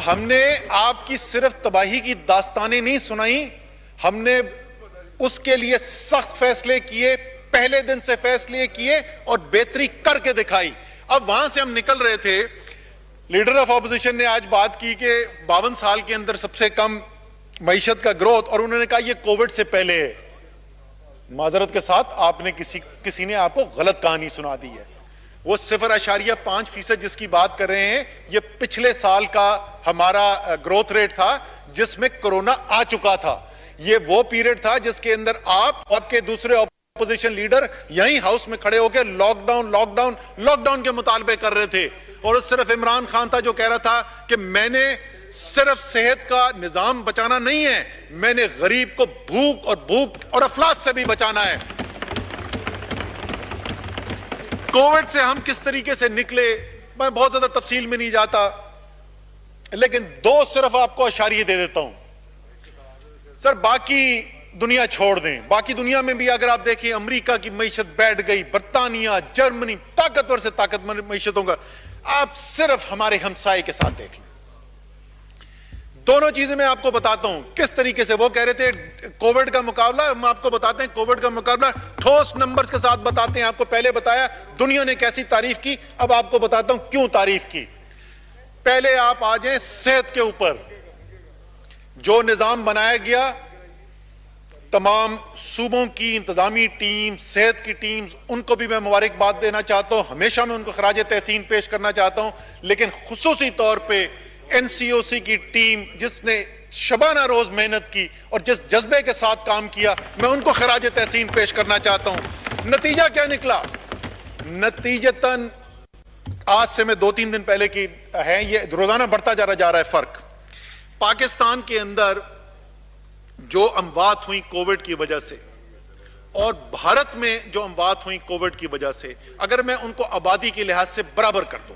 ہم نے آپ کی صرف تباہی کی داستانیں نہیں سنائی, ہم نے اس کے لیے سخت فیصلے کیے, پہلے دن سے فیصلے کیے اور بہتری کر کے دکھائی. اب وہاں سے ہم نکل رہے تھے, لیڈر آف اپوزیشن نے آج بات کی کہ 52 سال کے اندر سب سے کم معیشت کا گروتھ, اور انہوں نے کہا یہ کووڈ سے پہلے ہے. معذرت کے ساتھ آپ نے کسی نے آپ کو غلط کہانی سنا دی ہے. وہ 0.5% جس کی بات کر رہے ہیں, یہ پچھلے سال کا ہمارا گروتھ ریٹ تھا جس میں کرونا آ چکا تھا. یہ وہ پیریڈ تھا جس کے اندر آپ کے دوسرے اپوزیشن لیڈر یہیں ہاؤس میں کھڑے ہو کے لاک ڈاؤن کے مطالبے کر رہے تھے. اور صرف عمران خان تھا جو کہہ رہا تھا کہ میں نے صرف صحت کا نظام بچانا نہیں ہے, میں نے غریب کو بھوک اور افلاس سے بھی بچانا ہے. کووڈ سے ہم کس طریقے سے نکلے میں بہت زیادہ تفصیل میں نہیں جاتا, لیکن 2 صرف آپ کو اشاریے دے دیتا ہوں. سر باقی دنیا چھوڑ دیں, باقی دنیا میں بھی اگر آپ دیکھیں امریکہ کی معیشت بیٹھ گئی, برطانیہ, جرمنی, طاقتور سے طاقتور معیشتوں کا. آپ صرف ہمارے ہمسائے کے ساتھ دیکھ لیں. دونوں چیزیں میں آپ کو بتاتا ہوں کس طریقے سے. وہ کہہ رہے تھے کووڈ کا مقابلہ, ہم آپ کو بتاتے ہیں کووڈ کا مقابلہ ٹھوس نمبرز کے ساتھ بتاتے ہیں. آپ کو پہلے بتایا دنیا نے کیسی تعریف کی, اب آپ کو بتاتا ہوں کیوں تعریف کی. پہلے آپ آ جائیں صحت کے اوپر. جو نظام بنایا گیا, تمام صوبوں کی انتظامی ٹیم, صحت کی ٹیمز, ان کو بھی میں مبارکباد دینا چاہتا ہوں, ہمیشہ میں ان کو خراج تحسین پیش کرنا چاہتا ہوں. لیکن خصوصی طور پہ NCOC کی ٹیم جس نے شبانہ روز محنت کی اور جس جذبے کے ساتھ کام کیا, میں ان کو خراج تحسین پیش کرنا چاہتا ہوں. نتیجہ کیا نکلا؟ نتیجتاً آج سے میں 2-3 دن پہلے کی ہے, یہ روزانہ بڑھتا جا رہا ہے فرق. پاکستان کے اندر جو اموات ہوئی کووڈ کی وجہ سے, اور بھارت میں جو اموات ہوئی کووڈ کی وجہ سے, اگر میں ان کو آبادی کے لحاظ سے برابر کر دوں,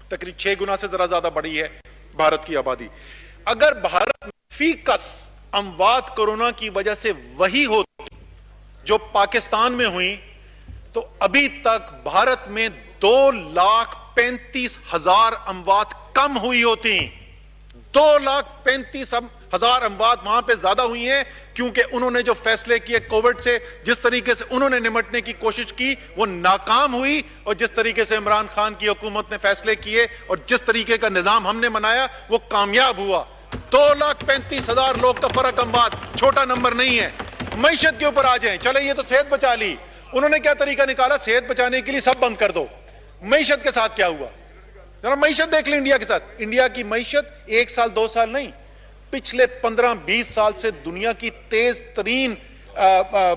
تقریباً 6 گنا سے ذرا زیادہ بڑھی ہے بھارت کی آبادی. اگر بھارت میں فی کس اموات کورونا کی وجہ سے وہی ہوتی جو پاکستان میں ہوئی, تو ابھی تک بھارت میں 2,35,000 اموات کم ہوئی ہوتی. 2,35,000 اموات وہاں پہ زیادہ ہوئی ہیں کیونکہ انہوں نے جو فیصلے کیے کووڈ سے، جس طریقے سے انہوں نے نمٹنے کی کوشش کی وہ ناکام ہوئی، اور جس طریقے سے عمران خان کی حکومت نے فیصلے کیے اور جس طریقے کا نظام ہم نے بنایا وہ کامیاب ہوا۔ 2,35,000 لوگ کا فرق اموات چھوٹا نمبر نہیں ہے۔ معیشت کے اوپر آ جائیں، چلے یہ تو صحت بچا لی، انہوں نے کیا طریقہ نکالا؟ صحت بچانے کے لیے سب بند کر دو۔ معیشت کے ساتھ کیا ہوا؟ ذرا معیشت دیکھ لیں انڈیا کے ساتھ۔ انڈیا کی معیشت 1 سال 2 سال نہیں، پچھلے 15-20 سال سے دنیا کی تیز ترین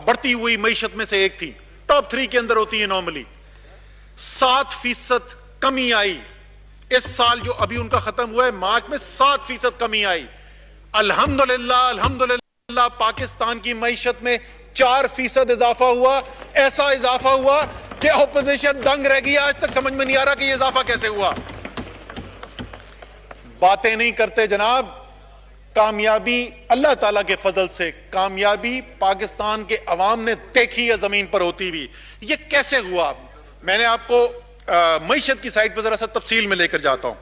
بڑھتی ہوئی معیشت میں سے ایک تھی، ٹاپ 3 کے اندر ہوتی ہے نارملی۔ 7% کمی آئی اس سال جو ابھی ان کا ختم ہوا ہے مارچ میں، 7% کمی آئی۔ الحمدللہ پاکستان کی معیشت میں 4% اضافہ ہوا، ایسا اضافہ ہوا کہ اپوزیشن دنگ رہ گئی، آج تک سمجھ میں نہیں آ رہا کہ یہ اضافہ کیسے ہوا۔ باتیں نہیں کرتے جناب، کامیابی اللہ تعالیٰ کے فضل سے، کامیابی پاکستان کے عوام نے دیکھی ہے زمین پر ہوتی ہوئی۔ یہ کیسے ہوا؟ میں نے آپ کو معیشت کی سائٹ پہ ذرا سا تفصیل میں لے کر جاتا ہوں۔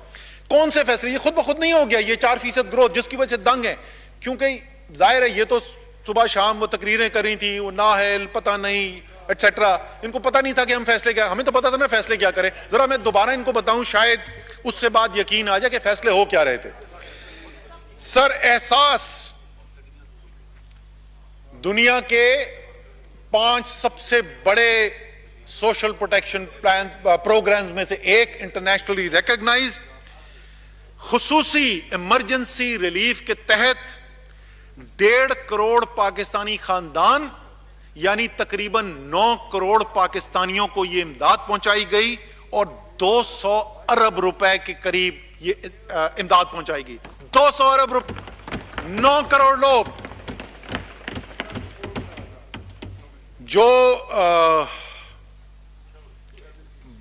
کون سے فیصلے؟ یہ خود بخود نہیں ہو گیا یہ 4% گروتھ جس کی وجہ سے دنگ ہے، کیونکہ ظاہر ہے یہ تو صبح شام وہ تقریریں کر رہی تھیں، وہ نااہل پتہ نہیں ایٹسیٹرا، ان کو پتہ نہیں تھا کہ ہم فیصلے کیا، ہمیں تو پتہ تھا نا فیصلے کیا کریں۔ ذرا میں دوبارہ ان کو بتاؤں، شاید اس سے بعد یقین آ جائے کہ فیصلے ہو کیا رہے تھے۔ سر، احساس دنیا کے 5 سب سے بڑے سوشل پروٹیکشن پروگرامز میں سے ایک، انٹرنیشنلی ریکگنائزڈ، خصوصی ایمرجنسی ریلیف کے تحت 1.5 کروڑ پاکستانی خاندان یعنی تقریباً 9 کروڑ پاکستانیوں کو یہ امداد پہنچائی گئی اور 200 ارب روپے کے قریب یہ امداد پہنچائی گئی۔ 200 ارب روپے، 9 کروڑ لوگ جو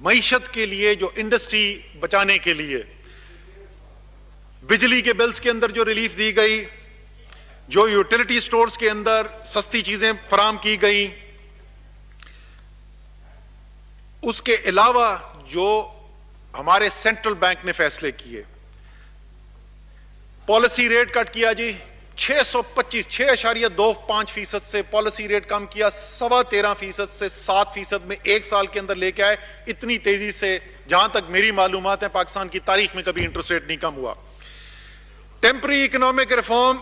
معیشت کے لیے، جو انڈسٹری بچانے کے لیے، بجلی کے بلز کے اندر جو ریلیف دی گئی، جو یوٹیلیٹی سٹورز کے اندر سستی چیزیں فراہم کی گئی، اس کے علاوہ جو ہمارے سینٹرل بینک نے فیصلے کیے، پالیسی ریٹ کٹ کیا جی 6.25% سے پالیسی ریٹ کم کیا، 13.25% سے 7% میں 1 سال کے اندر لے کے آئے۔ اتنی تیزی سے جہاں تک میری معلومات ہیں پاکستان کی تاریخ میں کبھی انٹرسٹ ریٹ نہیں کم ہوا۔ ٹیمپرری اکنامک ریفارم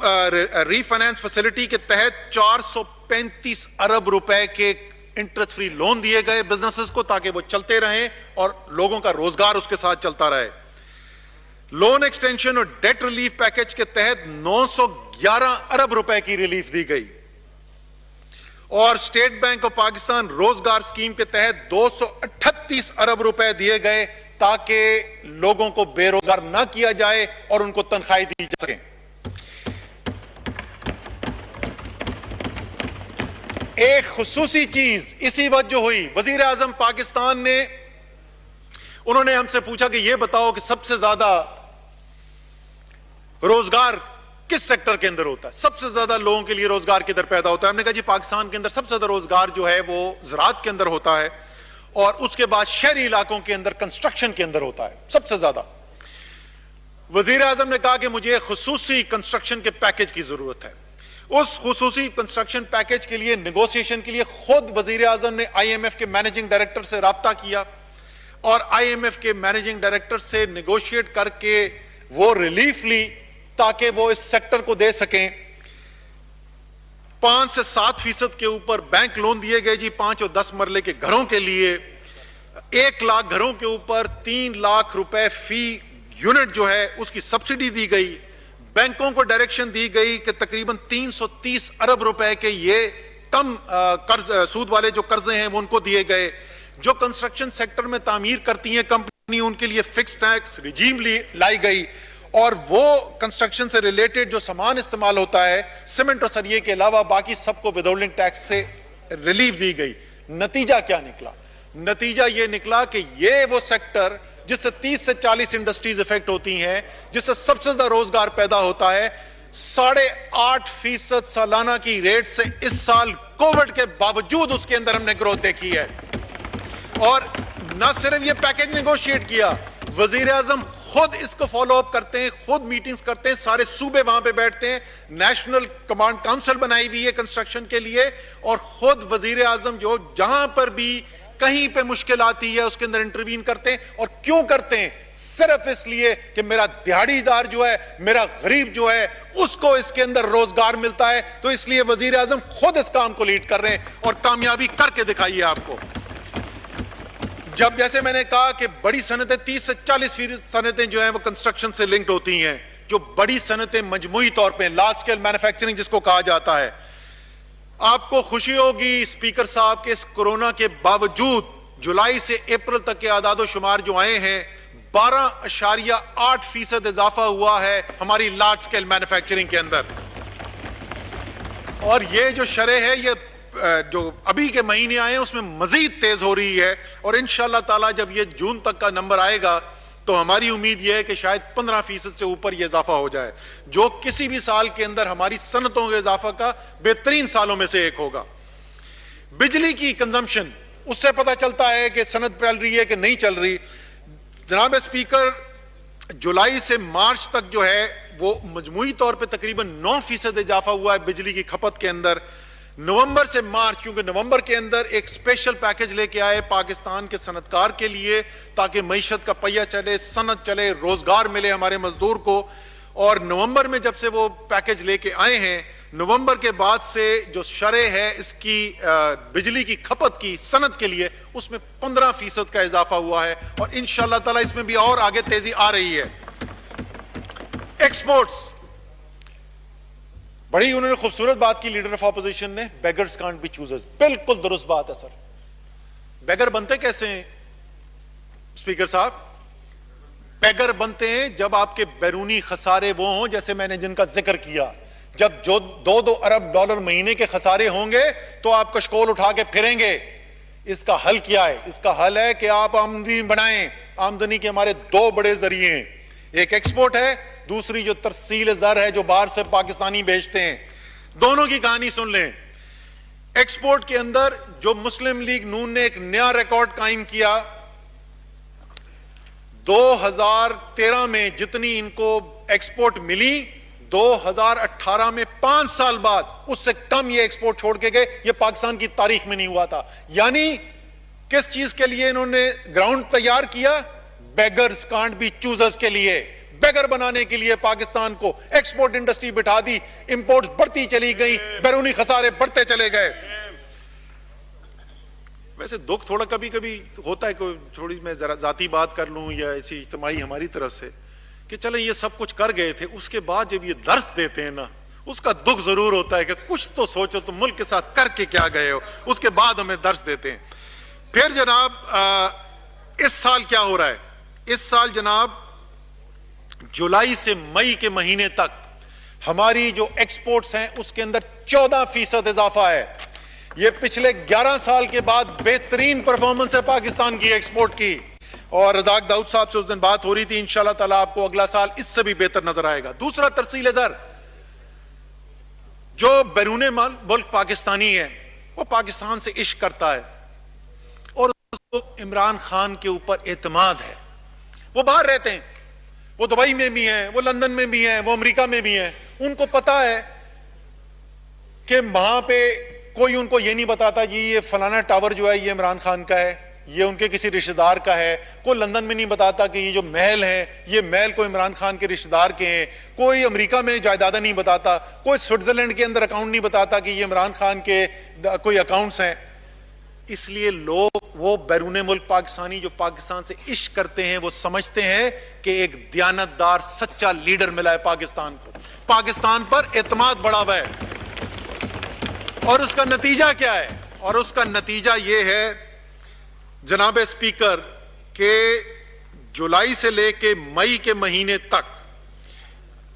ری فائنانس فیسلٹی کے تحت 435 ارب روپے کے انٹرسٹ فری لون دیے گئے بزنسز کو تاکہ وہ چلتے رہیں اور لوگوں کا روزگار اس کے ساتھ چلتا رہے۔ لون ایکسٹینشن اور ڈیٹ ریلیف پیکج کے تحت 911 ارب روپے کی ریلیف دی گئی، اور اسٹیٹ بینک آف پاکستان روزگار اسکیم کے تحت 238 ارب روپے دیے گئے تاکہ لوگوں کو بے روزگار نہ کیا جائے اور ان کو تنخواہیں دی جا سکیں۔ ایک خصوصی چیز اسی وقت جو ہوئی، وزیر اعظم پاکستان نے، انہوں نے ہم سے پوچھا کہ یہ بتاؤ کہ سب سے زیادہ روزگار کس سیکٹر کے اندر ہوتا ہے، سب سے زیادہ لوگوں کے لیے روزگار کدھر پیدا ہوتا ہے؟ ہم نے کہا جی پاکستان کے اندر سب سے زیادہ روزگار جو ہے وہ زراعت کے اندر ہوتا ہے، اور اس کے بعد شہری علاقوں کے اندر کنسٹرکشن کے اندر ہوتا ہے سب سے زیادہ۔ وزیر اعظم نے کہا کہ مجھے خصوصی کنسٹرکشن کے پیکج کی ضرورت ہے۔ اس خصوصی کنسٹرکشن پیکج کے لیے نیگوسیشن کے لیے خود وزیر اعظم نے آئی ایم ایف کے مینیجنگ ڈائریکٹر سے رابطہ کیا، اور آئی ایم ایف کے مینیجنگ ڈائریکٹر سے نیگوشیٹ کر کے وہ ریلیف لی تاکہ وہ اس سیکٹر کو دے سکیں۔ 5 سے 7% کے اوپر بینک لون دیے گئے جی 5 اور 10 مرلے کے گھروں کے لیے۔ 1 لاکھ گھروں کے اوپر 3 لاکھ روپے فی یونٹ جو ہے اس کی سبسڈی دی گئی۔ بینکوں کو ڈائریکشن دی گئی کہ تقریباً 330 ارب روپے کے یہ کم قرض، سود والے جو قرضے ہیں وہ ان کو دیے گئے۔ جو کنسٹرکشن سیکٹر میں تعمیر کرتی ہیں کمپنی، ان کے لیے فکس ٹیکس رجیم لائی گئی، اور وہ کنسٹرکشن سے ریلیٹڈ جو سامان استعمال ہوتا ہے سیمنٹ اور سریے کے علاوہ باقی سب کو ودہولڈنگ ٹیکس سے ریلیف دی گئی۔ نتیجہ کیا نکلا؟ نتیجہ یہ نکلا کہ یہ وہ سیکٹر جس سے 30 سے 40 انڈسٹریز افیکٹ ہوتی ہیں، جس سے سب سے زیادہ روزگار پیدا ہوتا ہے، 8.5% سالانہ کی ریٹ سے اس سال کووڈ کے باوجود اس کے اندر ہم نے گروتھ دیکھی ہے۔ اور نہ صرف یہ پیکج نیگوشیٹ کیا، وزیر اعظم خود اس کو فالو اپ کرتے ہیں, خود میٹنگز کرتے ہیں, سارے صوبے وہاں پہ بیٹھتے ہیں, نیشنل کمانڈ کاؤنسل بنائی ہوئی ہے کنسٹرکشن کے لیے, اور خود وزیر اعظم جو جہاں پر بھی کہیں پہ مشکل آتی ہے اس کے اندر انٹروین کرتے ہیں. اور کیوں کرتے ہیں؟ صرف اس لیے کہ میرا دیہڑی دار جو ہے, میرا غریب جو ہے, اس کو اس کے اندر روزگار ملتا ہے. تو اس لیے وزیر اعظم خود اس کام کو لیڈ کر رہے ہیں, اور کامیابی کر کے دکھائیے آپ کو. جب جیسے میں نے کہا کہ بڑی صنعتیں 30 سے 40% صنعتیں جو ہیں وہ کنسٹرکشن سے لنکڈ ہوتی ہیں, جو بڑی صنعتیں مجموعی طور پہ لارج اسکیل مینوفیکچرنگ جس کو کہا جاتا ہے. آپ کو خوشی ہوگی اسپیکر صاحب کے اس کورونا کے باوجود جولائی سے اپریل تک کے اعداد و شمار جو آئے ہیں 12.8% اضافہ ہوا ہے ہماری لارج اسکیل مینوفیکچرنگ کے اندر. اور یہ جو شرح ہے یہ جو ابھی کے مہینے آئے ہیں اس میں مزید تیز ہو رہی ہے, اور انشاءاللہ تعالی جب یہ جون تک کا نمبر آئے گا تو ہماری امید یہ ہے کہ شاید 15% سے اوپر یہ اضافہ ہو جائے, جو کسی بھی سال کے اندر ہماری صنعتوں کے اضافہ کا بہترین سالوں میں سے ایک ہوگا. بجلی کی کنزمپشن, اس سے پتہ چلتا ہے کہ صنعت چل رہی ہے کہ نہیں چل رہی. جناب اسپیکر, جولائی سے مارچ تک جو ہے وہ مجموعی طور پہ تقریباً 9% اضافہ ہوا ہے بجلی کی کھپت کے اندر. نومبر سے مارچ, کیونکہ نومبر کے اندر ایک اسپیشل پیکج لے کے آئے پاکستان کے صنعت کار کے لیے تاکہ معیشت کا پہیہ چلے, صنعت چلے, روزگار ملے ہمارے مزدور کو. اور نومبر میں جب سے وہ پیکج لے کے آئے ہیں, نومبر کے بعد سے جو شرح ہے اس کی بجلی کی کھپت کی صنعت کے لیے اس میں 15% کا اضافہ ہوا ہے, اور انشاءاللہ تعالی اس میں بھی اور آگے تیزی آ رہی ہے. ایکسپورٹس, بڑی انہوں نے خوبصورت بات کی لیڈر آف اپوزیشن نے, بیگرز کانٹ بی چوزرز. بالکل درست بات ہے سر. بیگر بنتے کیسے ہیں اسپیکر صاحب؟ بیگر بنتے ہیں جب آپ کے بیرونی خسارے وہ ہوں جیسے میں نے جن کا ذکر کیا. جب جو 2 ارب ڈالر مہینے کے خسارے ہوں گے تو آپ کشکول اٹھا کے پھریں گے. اس کا حل کیا ہے؟ اس کا حل ہے کہ آپ آمدنی بنائیں. آمدنی کے ہمارے 2 بڑے ذریعے ہیں, ایک ایکسپورٹ ہے, دوسری جو ترسیل زر ہے جو باہر سے پاکستانی بیچتے ہیں. دونوں کی کہانی سن لیں. ایکسپورٹ کے اندر جو مسلم لیگ نون نے ایک نیا ریکارڈ قائم کیا, 2013 میں جتنی ان کو ایکسپورٹ ملی 2018 میں 5 سال بعد اس سے کم یہ ایکسپورٹ چھوڑ کے گئے. یہ پاکستان کی تاریخ میں نہیں ہوا تھا. یعنی کس چیز کے لیے انہوں نے گراؤنڈ تیار کیا؟ بیگرز کانٹ بی چوزرز کے لیے. بیگر بنانے کے لیے پاکستان کو ایکسپورٹ انڈسٹری بٹھا دی, امپورٹس بڑھتی چلی گئی, بیرونی خسارے بڑھتے چلے گئے. ویسے دکھ تھوڑا کبھی کبھی ہوتا ہے, کوئی تھوڑی میں ذرا ذاتی بات کر لوں یا ایسی اجتماعی ہماری طرف سے, کہ چلیں یہ سب کچھ کر گئے تھے, اس کے بعد جب یہ درس دیتے ہیں نا اس کا دکھ ضرور ہوتا ہے کہ کچھ تو سوچو تم ملک کے ساتھ کر کے کیا گئے ہو. اس کے بعد ہمیں درس دیتے ہیں. پھر جناب اس سال کیا ہو رہا ہے؟ اس سال جناب جولائی سے مئی کے مہینے تک ہماری جو ایکسپورٹس ہیں اس کے اندر 14% اضافہ ہے. یہ پچھلے 11 سال کے بعد بہترین پرفارمنس ہے پاکستان کی ایکسپورٹ کی. اور رزاق داؤد صاحب سے اس دن بات ہو رہی تھی, انشاءاللہ تعالیٰ آپ کو اگلا سال اس سے بھی بہتر نظر آئے گا. دوسرا ترسیل زر, جو بیرون ملک پاکستانی ہے وہ پاکستان سے عشق کرتا ہے اور اس کو عمران خان کے اوپر اعتماد ہے. وہ باہر رہتے ہیں, وہ دبئی میں بھی ہیں, وہ لندن میں بھی ہیں, وہ امریکہ میں بھی ہیں. ان کو پتا ہے کہ وہاں پہ کوئی ان کو یہ نہیں بتاتا جی یہ فلانا ٹاور جو ہے یہ عمران خان کا ہے, یہ ان کے کسی رشتہ دار کا ہے. کوئی لندن میں نہیں بتاتا کہ یہ جو محل ہیں یہ محل کو عمران خان کے رشتہ دار کے ہیں. کوئی امریکہ میں جائیدادیں نہیں بتاتا, کوئی سوئٹزرلینڈ کے اندر اکاؤنٹ نہیں بتاتا کہ یہ عمران خان کے کوئی اکاؤنٹس ہیں. اس لیے لوگ وہ بیرون ملک پاکستانی جو پاکستان سے عشق کرتے ہیں وہ سمجھتے ہیں کہ ایک دیانتدار سچا لیڈر ملا ہے پاکستان کو, پاکستان پر اعتماد بڑھا ہوا ہے. اور اس کا نتیجہ کیا ہے؟ اور اس کا نتیجہ یہ ہے جناب اسپیکر کہ جولائی سے لے کے مئی کے مہینے تک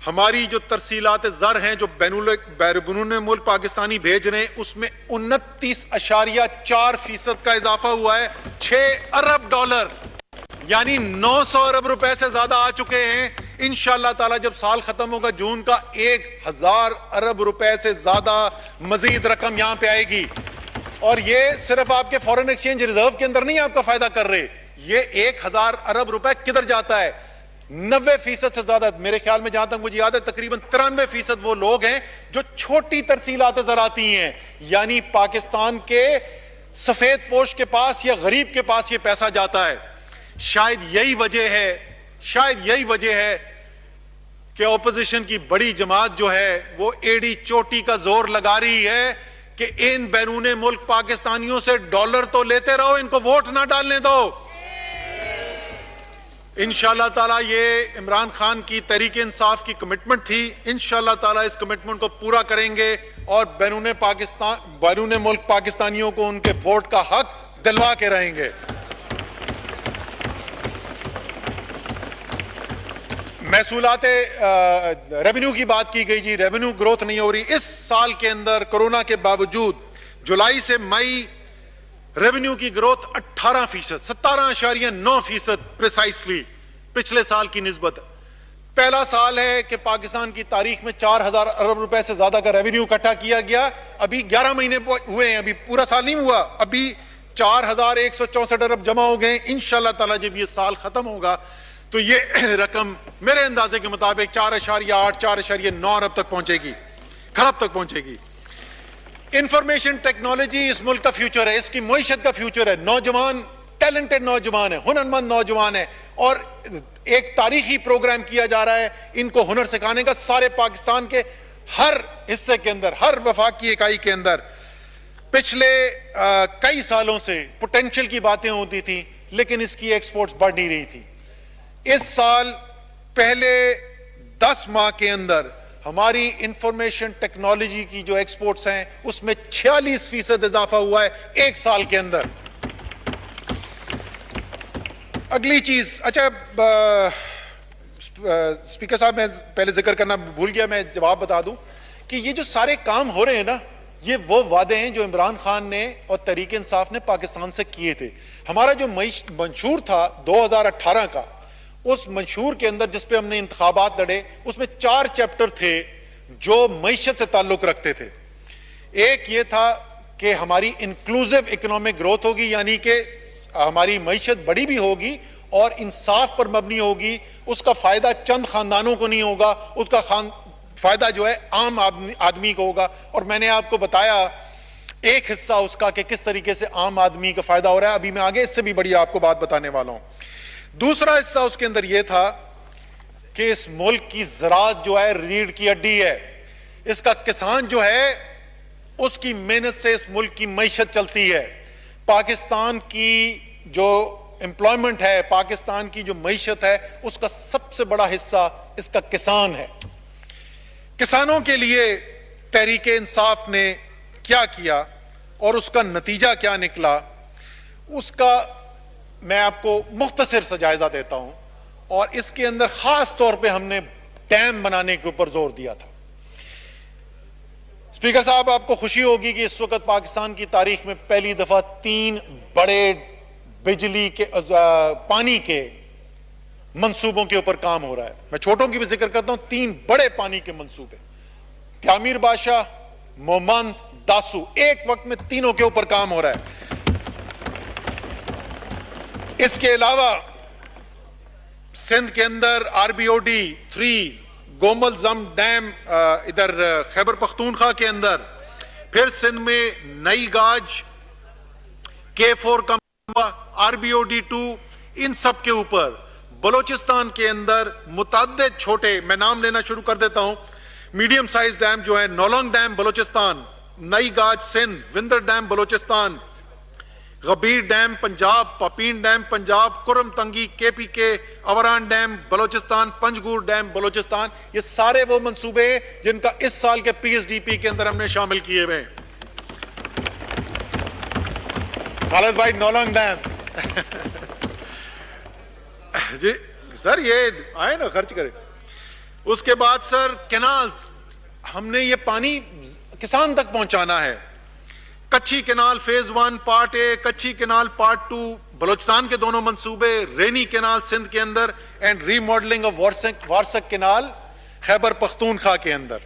ہماری جو ترسیلات زر ہیں جو بیرون ملک پاکستانی بھیج رہے ہیں اس میں 29.4% کا اضافہ ہوا ہے. 6 ارب ڈالر یعنی 900 ارب روپے سے زیادہ آ چکے ہیں. انشاءاللہ تعالی جب سال ختم ہوگا جون کا 1000 ارب روپے سے زیادہ مزید رقم یہاں پہ آئے گی. اور یہ صرف آپ کے فورن ایکسچینج ریزرو کے اندر نہیں آپ کا فائدہ کر رہے, یہ 1000 ارب روپے کدھر جاتا ہے؟ 90% سے زیادہ، میرے خیال میں جہاں تک مجھے یاد ہے تقریباً 93% وہ لوگ ہیں جو چھوٹی ترسیلات زراعتی ہیں، یعنی پاکستان کے سفید پوش کے پاس یا غریب کے پاس یہ پیسہ جاتا ہے۔ شاید یہی وجہ ہے کہ اپوزیشن کی بڑی جماعت جو ہے وہ ایڑی چوٹی کا زور لگا رہی ہے کہ ان بیرون ملک پاکستانیوں سے ڈالر تو لیتے رہو، ان کو ووٹ نہ ڈالنے دو۔ انشاءاللہ تعالیٰ یہ عمران خان کی تحریک انصاف کی کمٹمنٹ تھی، انشاءاللہ تعالیٰ اس کمٹمنٹ کو پورا کریں گے اور بیرون ملک پاکستانیوں کو ان کے ووٹ کا حق دلوا کے رہیں گے۔ محصولات ریونیو کی بات کی گئی، جی ریونیو گروتھ نہیں ہو رہی اس سال کے اندر کرونا کے باوجود۔ جولائی سے مئی ریونیو کی گروتھ 18%، 17.9% پریسائسلی پچھلے سال کی نسبت۔ پہلا سال ہے کہ پاکستان کی تاریخ میں 4,000 ارب روپے سے زیادہ کا ریونیو اکٹھا کیا گیا۔ ابھی 11 مہینے ہوئے ہیں، ابھی پورا سال نہیں ہوا، ابھی 4,164 ارب جمع ہو گئے۔ انشاءاللہ تعالیٰ جب یہ سال ختم ہوگا تو یہ رقم میرے اندازے کے مطابق 4.8 4.9 ارب تک پہنچے گی، خراب تک پہنچے گی۔ انفارمیشن ٹیکنالوجی اس ملک کا فیوچر ہے، اس کی معیشت کا فیوچر ہے۔ نوجوان ٹیلنٹڈ نوجوان ہیں، ہنرمند نوجوان ہیں، اور ایک تاریخی پروگرام کیا جا رہا ہے ان کو ہنر سکھانے کا سارے پاکستان کے ہر حصے کے اندر، ہر وفاقی اکائی کے اندر۔ پچھلے کئی سالوں سے پوٹینشل کی باتیں ہوتی تھیں لیکن اس کی ایکسپورٹس بڑھ نہیں رہی تھی۔ اس سال پہلے 10 ماہ کے اندر ہماری انفارمیشن ٹیکنالوجی کی جو ایکسپورٹس ہیں اس میں 46% اضافہ ہوا ہے ایک سال کے اندر۔ اگلی چیز، اچھا اسپیکر صاحب میں پہلے ذکر کرنا بھول گیا، میں جواب بتا دوں کہ یہ جو سارے کام ہو رہے ہیں نا، یہ وہ وعدے ہیں جو عمران خان نے اور تحریک انصاف نے پاکستان سے کیے تھے۔ ہمارا جو منشور تھا 2018 کا، اس منشور کے اندر جس پہ ہم نے انتخابات لڑے، اس میں 4 چیپٹر تھے جو معیشت سے تعلق رکھتے تھے۔ ایک یہ تھا کہ ہماری انکلوزیو اکنامک گروتھ ہوگی، یعنی کہ ہماری معیشت بڑی بھی ہوگی اور انصاف پر مبنی ہوگی، اس کا فائدہ چند خاندانوں کو نہیں ہوگا، اس کا فائدہ جو ہے عام آدمی کو ہوگا۔ اور میں نے آپ کو بتایا ایک حصہ اس کا کہ کس طریقے سے عام آدمی کا فائدہ ہو رہا ہے، ابھی میں آگے اس سے بھی بڑی آپ کو بات بتانے والا ہوں۔ دوسرا حصہ اس کے اندر یہ تھا کہ اس ملک کی زراعت جو ہے ریڑھ کی ہڈی ہے، اس کا کسان جو ہے اس کی محنت سے اس ملک کی معیشت چلتی ہے۔ پاکستان کی جو امپلائمنٹ ہے، پاکستان کی جو معیشت ہے، اس کا سب سے بڑا حصہ اس کا کسان ہے۔ کسانوں کے لیے تحریک انصاف نے کیا کیا اور اس کا نتیجہ کیا نکلا، اس کا میں آپ کو مختصر سا جائزہ دیتا ہوں، اور اس کے اندر خاص طور پہ ہم نے ڈیم بنانے کے اوپر زور دیا تھا۔ اسپیکر صاحب، آپ کو خوشی ہوگی کہ اس وقت پاکستان کی تاریخ میں پہلی دفعہ 3 بڑے بجلی کے پانی کے منصوبوں کے اوپر کام ہو رہا ہے۔ میں چھوٹوں کی بھی ذکر کرتا ہوں، 3 بڑے پانی کے منصوبے، تعمیر بادشاہ، مومند، داسو، ایک وقت میں تینوں کے اوپر کام ہو رہا ہے۔ اس کے علاوہ سندھ کے اندر RBOD 3، گومل زم ڈیم ادھر خیبر پختونخوا کے اندر، پھر سندھ میں نئی گاج، K4 کا RBOD 2، ان سب کے اوپر بلوچستان کے اندر متعدد چھوٹے، میں نام لینا شروع کر دیتا ہوں، میڈیم سائز ڈیم جو ہے، نولنگ ڈیم بلوچستان، نئی Gaj Sindh, Winder dam Balochistan, Ghabir dam Punjab, Papin dam Punjab, Kurram Tangi KPK، Awaran dam Balochistan, Panjgur dam Balochistan, یہ سارے وہ منصوبے ہیں جن کا اس سال کے PSDP کے اندر ہم نے شامل کیے ہوئے ہیں۔ خالد بھائی، نولنگ ڈیم جی سر، یہ آئے نا خرچ کرے۔ اس کے بعد سر کینالز، ہم نے یہ پانی کسان تک پہنچانا ہے۔ Kachhi canal phase 1 part A, Kachhi canal part 2 Balochistan کے دونوں منصوبے، رینی کینال سندھ کے اندر، and remodelling of Warsak canal Khyber Pakhtunkhwa کے اندر۔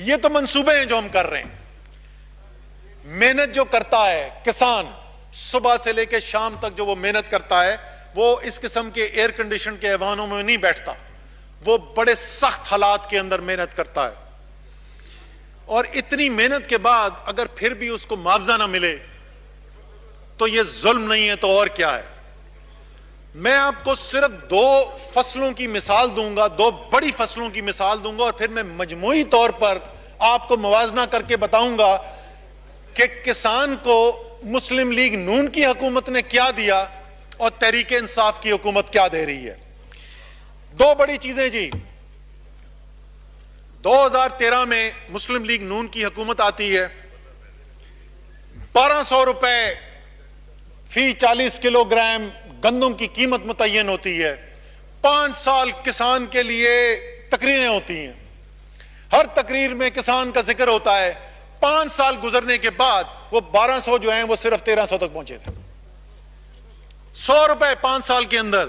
یہ تو منصوبے ہیں جو ہم کر رہے ہیں۔ محنت جو کرتا ہے کسان، صبح سے لے کے شام تک جو وہ محنت کرتا ہے، وہ اس قسم کے ایئر کنڈیشن کے ایوانوں میں نہیں بیٹھتا، وہ بڑے سخت حالات کے اندر محنت کرتا ہے، اور اتنی محنت کے بعد اگر پھر بھی اس کو معاوضہ نہ ملے تو یہ ظلم نہیں ہے تو اور کیا ہے؟ میں آپ کو صرف 2 فصلوں کی مثال دوں گا، 2 بڑی فصلوں کی مثال دوں گا، اور پھر میں مجموعی طور پر آپ کو موازنہ کر کے بتاؤں گا کہ کسان کو مسلم لیگ نون کی حکومت نے کیا دیا اور تحریک انصاف کی حکومت کیا دے رہی ہے۔ 2 بڑی چیزیں جی۔ 2013 میں مسلم لیگ نون کی حکومت آتی ہے، 1200 روپے فی 40 کلو گرام گندم کی قیمت متعین ہوتی ہے۔ 5 سال کسان کے لیے تقریریں ہوتی ہیں، ہر تقریر میں کسان کا ذکر ہوتا ہے۔ 5 سال گزرنے کے بعد وہ 1200 جو ہیں وہ صرف 1300 تک پہنچے تھے۔ 100 روپے 5 سال کے اندر۔